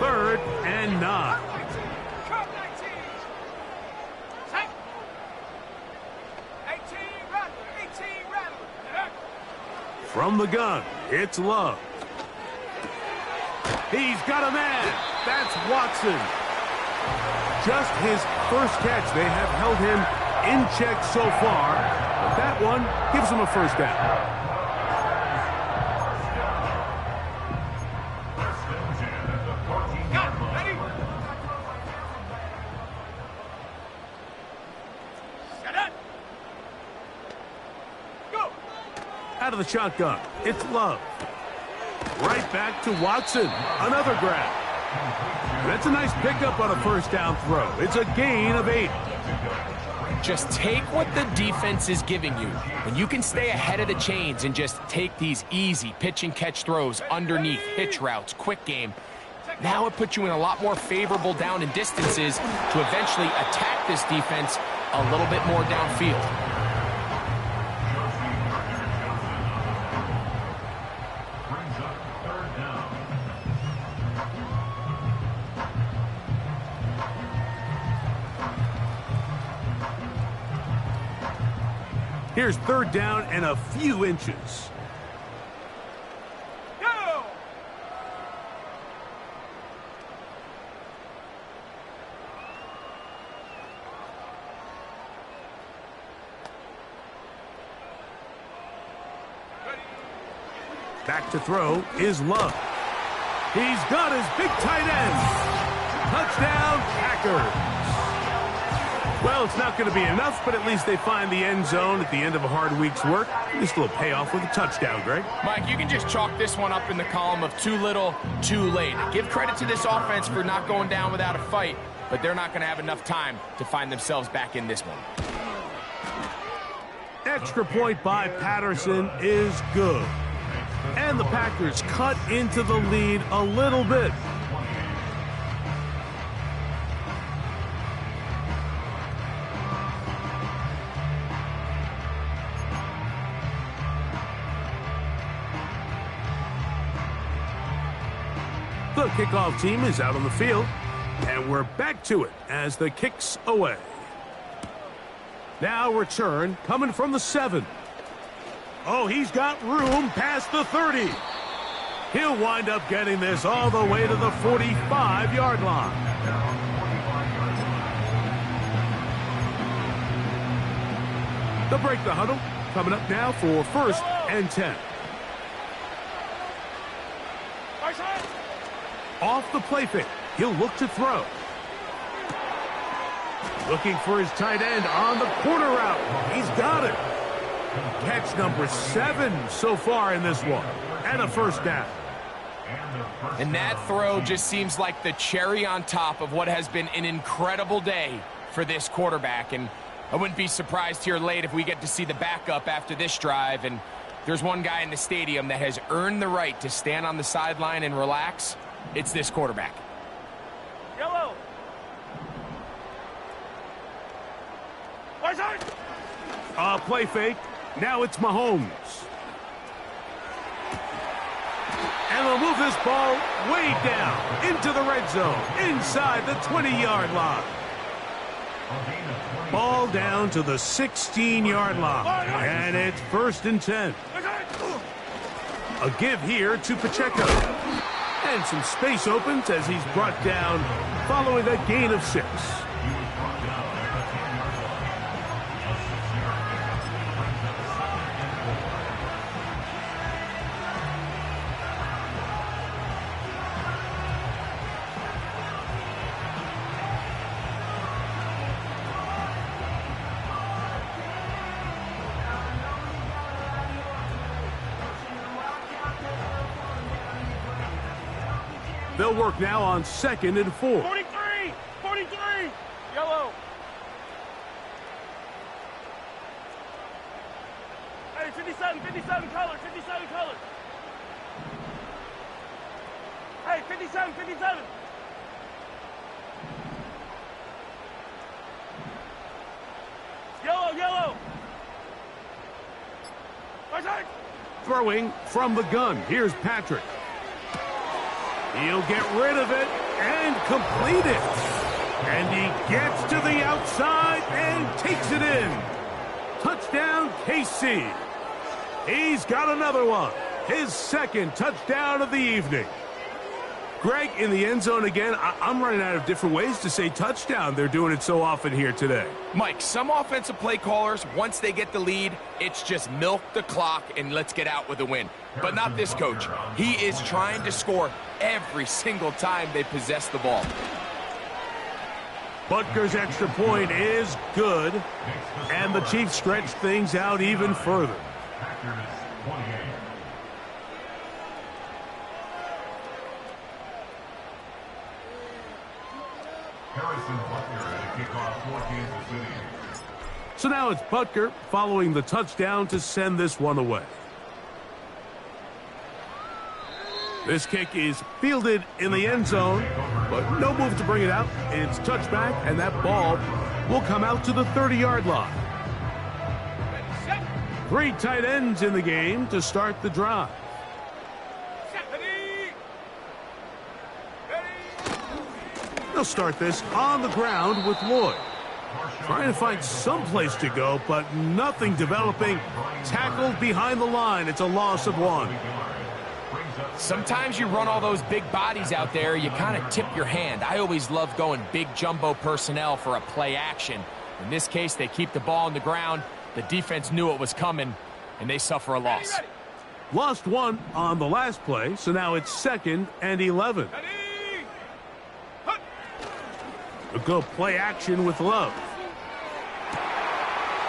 Speaker 1: Third and 9. From the gun, it's Love. He's got a man. That's Watson. Just his first catch. They have held him in check so far, but that one gives him a 1st down. Out of the shotgun, it's Love. Right back to Watson. Another grab. That's a nice pickup on a first down throw. It's a gain of 8.
Speaker 2: Just take what the defense is giving you. When you can stay ahead of the chains and just take these easy pitch and catch throws underneath, hitch routes, quick game, now it puts you in a lot more favorable down and distances to eventually attack this defense a little bit more downfield.
Speaker 1: Here's third down and a few inches.
Speaker 3: Go!
Speaker 1: Back to throw is Love. He's got his big tight end. Touchdown, Packers. Well, it's not going to be enough, but at least they find the end zone at the end of a hard week's work. Just a little payoff with a touchdown, Greg.
Speaker 2: Mike, you can just chalk this one up in the column of too little, too late. Give credit to this offense for not going down without a fight, but they're not going to have enough time to find themselves back in this one.
Speaker 1: Extra point by Patterson is good. And the Packers cut into the lead a little bit. The kickoff team is out on the field, and we're back to it as the kick's away. Now return coming from the 7. Oh, he's got room past the 30. He'll wind up getting this all the way to the 45-yard line. They'll break the huddle. Coming up now for 1st and 10. Off the play fake. He'll look to throw. Looking for his tight end on the corner route. He's got it. Catch number 7 so far in this one. And a first down.
Speaker 2: And that throw just seems like the cherry on top of what has been an incredible day for this quarterback. And I wouldn't be surprised here late if we get to see the backup after this drive. And there's one guy in the stadium that has earned the right to stand on the sideline and relax. It's this quarterback.
Speaker 3: Yellow. Right side.
Speaker 1: Play fake. Now it's Mahomes. And they'll move this ball way down into the red zone, inside the 20-yard line. Ball down to the 16-yard line. And it's 1st and 10. A give here to Pacheco. And some space opens as he's brought down following a gain of 6. They'll work now on 2nd and 4.
Speaker 3: 43! 43! Yellow! Hey, 57 color, 57 color! Hey, 57! Yellow! Right side!
Speaker 1: Throwing from the gun. Here's Patrick. He'll get rid of it and complete it. And he gets to the outside and takes it in. Touchdown, KC. He's got another one. His 2nd touchdown of the evening. Greg, in the end zone again, I'm running out of different ways to say touchdown. They're doing it so often here today.
Speaker 2: Mike, some offensive play callers, once they get the lead, it's just milk the clock and let's get out with a win. But not this coach. He is trying to score every single time they possess the ball.
Speaker 1: Butker's extra point is good, and the Chiefs stretch things out even further.
Speaker 4: Harrison Butker at a kickoff for Kansas City.
Speaker 1: So now it's Butker following the touchdown to send this one away. This kick is fielded in the end zone, but no move to bring it out. It's touchback, and that ball will come out to the 30-yard line. 3 tight ends in the game to start the drive. They'll start this on the ground with Lloyd. Trying to find some place to go, but nothing developing. Tackled behind the line. It's a loss of 1.
Speaker 2: Sometimes you run all those big bodies out there, you kind of tip your hand. I always love going big jumbo personnel for a play action. In this case, they keep the ball on the ground. The defense knew it was coming, and they suffer a loss.
Speaker 1: Lost 1 on the last play, so now it's 2nd and 11. A good play action with Love.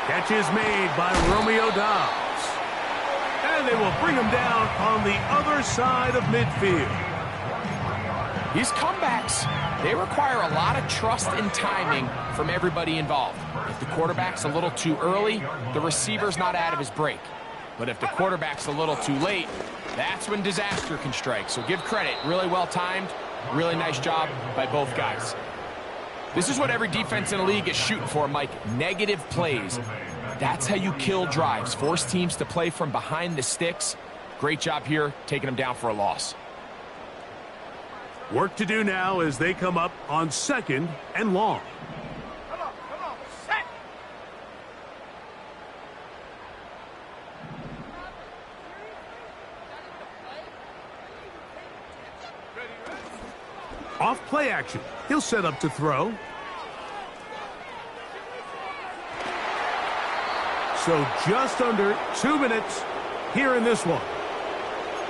Speaker 1: Catch is made by Romeo Doubs. And they will bring him down on the other side of midfield.
Speaker 2: These comebacks, they require a lot of trust and timing from everybody involved. If the quarterback's a little too early, the receiver's not out of his break. But if the quarterback's a little too late, that's when disaster can strike. So give credit, really well timed, really nice job by both guys. This is what every defense in the league is shooting for, Mike. Negative plays. That's how you kill drives. Force teams to play from behind the sticks. Great job here, taking them down for a loss.
Speaker 1: Work to do now as they come up on 2nd and long.
Speaker 3: Come on, set.
Speaker 1: Off play action. He'll set up to throw. So just under 2 minutes here in this one.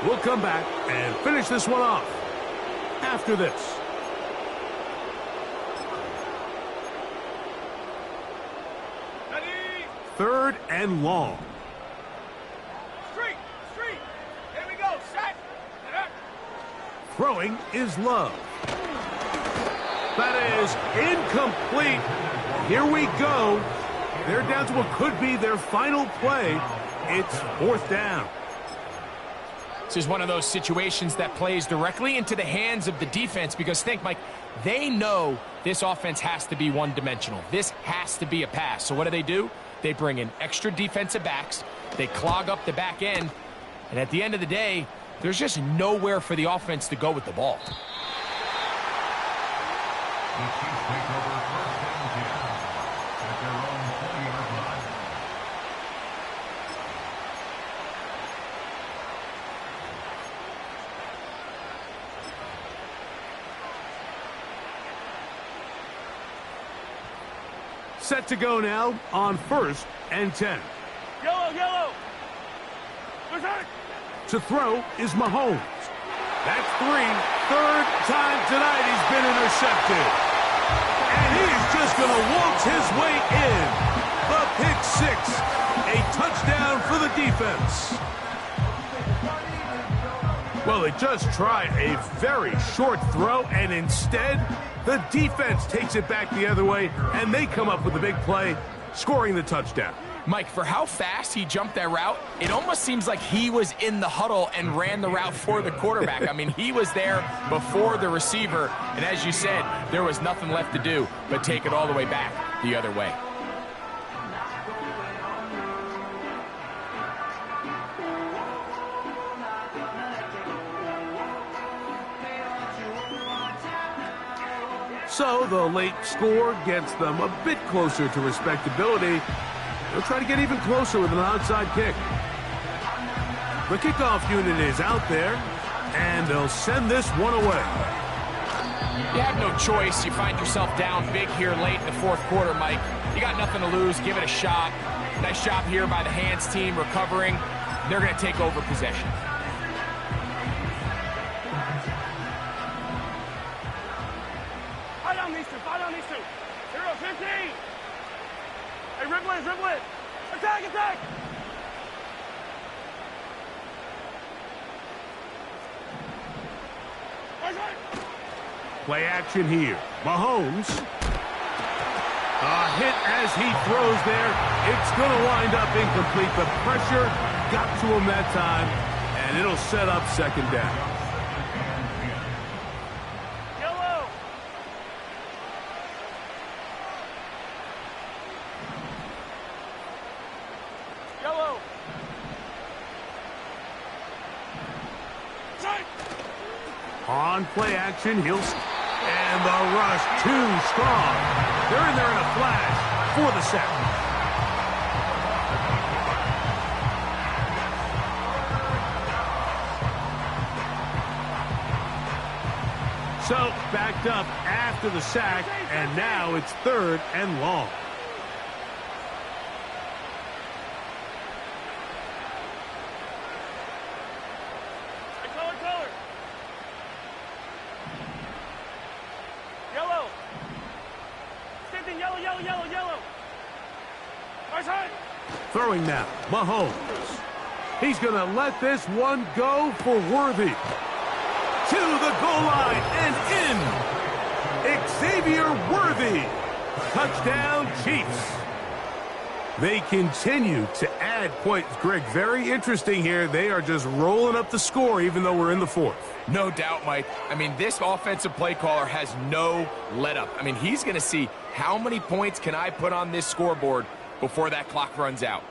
Speaker 1: We'll come back and finish this one off after this.
Speaker 3: Ready?
Speaker 1: 3rd and long.
Speaker 3: Street. Here we go, set.
Speaker 1: Throwing is Love. That is incomplete. Here we go. They're down to what could be their final play. It's 4th down.
Speaker 2: This is one of those situations that plays directly into the hands of the defense because think, Mike, they know this offense has to be one-dimensional. This has to be a pass. So what do? They bring in extra defensive backs. They clog up the back end. And at the end of the day, there's just nowhere for the offense to go with the ball.
Speaker 4: The Chiefs take over 1st and 10 at their own 20-yard line.
Speaker 1: Set to go now on 1st and 10.
Speaker 3: Yellow. Return.
Speaker 1: To throw is Mahomes. That's 3. 3rd time tonight he's been intercepted. And he's just going to waltz his way in. The pick 6. A touchdown for the defense. Well, they just tried a very short throw, and instead, the defense takes it back the other way, and they come up with a big play, scoring the touchdown.
Speaker 2: Mike, for how fast he jumped that route, it almost seems like he was in the huddle and ran the route for the quarterback. I mean, he was there before the receiver, and as you said, there was nothing left to do but take it all the way back the other way.
Speaker 1: So the late score gets them a bit closer to respectability. They'll try to get even closer with an onside kick. The kickoff unit is out there, and they'll send this one away.
Speaker 2: You have no choice. You find yourself down big here late in the 4th quarter, Mike. You got nothing to lose. Give it a shot. Nice job here by the hands team recovering. They're going to take over possession.
Speaker 3: Fight on these two. 0-15. Hey, dribble it. Attack.
Speaker 1: Play action here. Mahomes. A hit as he throws there. It's going to wind up incomplete. The pressure got to him that time, and it'll set up second down.
Speaker 3: Yellow. Yellow.
Speaker 1: On play action, and the rush too strong. They're in there in a flash for the sack. So backed up after the sack, and now it's 3rd and long.
Speaker 3: Color. Yellow. Same thing, yellow. Right side.
Speaker 1: Throwing now, Mahomes. He's going to let this one go for Worthy. To the goal line and in. Xavier Worthy. Touchdown, Chiefs. They continue to add points. Greg, very interesting here. They are just rolling up the score even though we're in the 4th.
Speaker 2: No doubt, Mike. I mean, this offensive play caller has no let-up. I mean, he's going to see how many points can I put on this scoreboard before that clock runs out.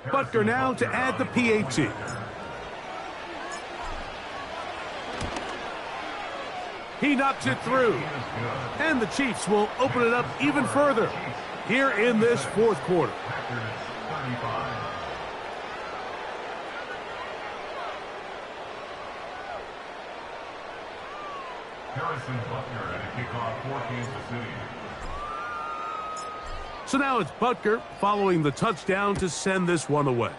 Speaker 1: Butker now to add the PAT. He knocks it through. And the Chiefs will open it up even further here in this 4th quarter.
Speaker 4: Harrison Butker at a kickoff for Kansas City.
Speaker 1: So now it's Butker following the touchdown to send this one away.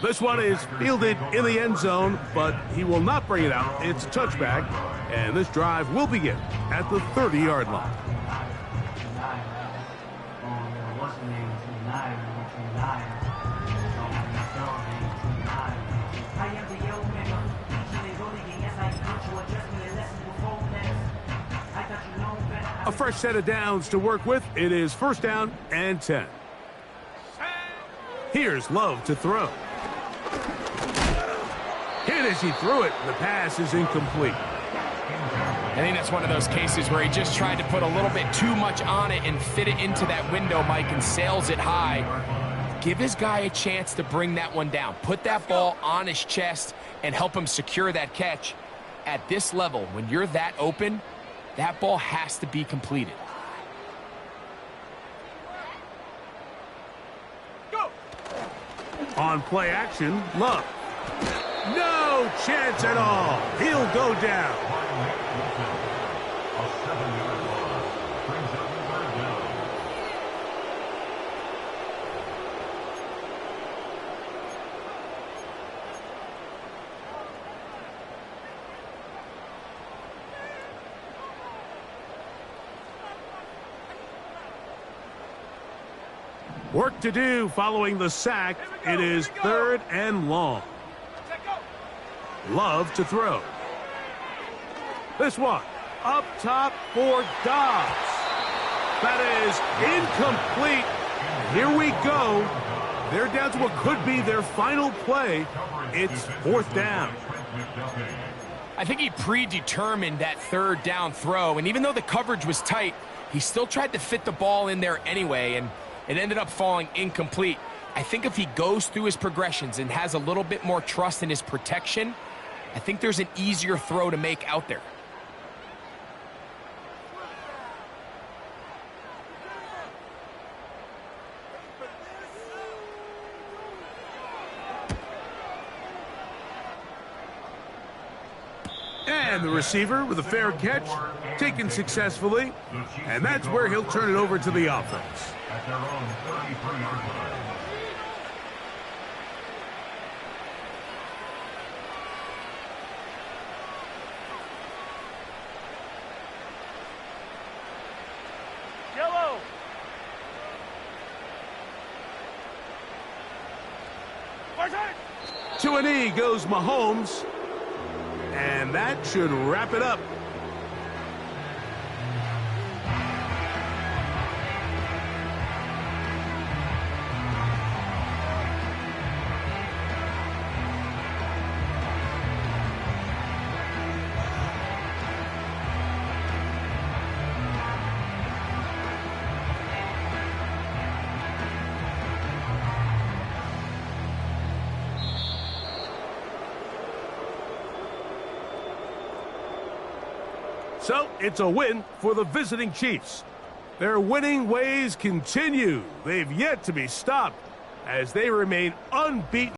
Speaker 1: This one is fielded in the end zone, but he will not bring it out. It's a touchback, and this drive will begin at the 30-yard line. A fresh set of downs to work with. It is 1st down and 10. Here's Love to throw. Hit as he threw it. The pass is incomplete.
Speaker 2: I think that's one of those cases where he just tried to put a little bit too much on it and fit it into that window, Mike, and sails it high. Give his guy a chance to bring that one down. Put that ball on his chest and help him secure that catch. At this level, when you're that open, that ball has to be completed.
Speaker 3: Go.
Speaker 1: On play action, Love. No chance at all. He'll go down.
Speaker 4: A 7-yard loss brings up 3rd down.
Speaker 1: Work to do following the sack. It is 3rd and long. Love to throw. This one up top for Dobbs. That is incomplete. Here we go. They're down to what could be their final play. It's 4th down.
Speaker 2: I think he predetermined that 3rd down throw, and even though the coverage was tight, he still tried to fit the ball in there anyway, and it ended up falling incomplete. I think if he goes through his progressions and has a little bit more trust in his protection, I think there's an easier throw to make out there.
Speaker 1: And the receiver with a fair catch, taken successfully, and that's where he'll turn it over to the offense.
Speaker 4: At their own 33-yard line.
Speaker 3: Yellow.
Speaker 1: To a knee goes Mahomes. And that should wrap it up. So, it's a win for the visiting Chiefs. Their winning ways continue. They've yet to be stopped as they remain unbeaten.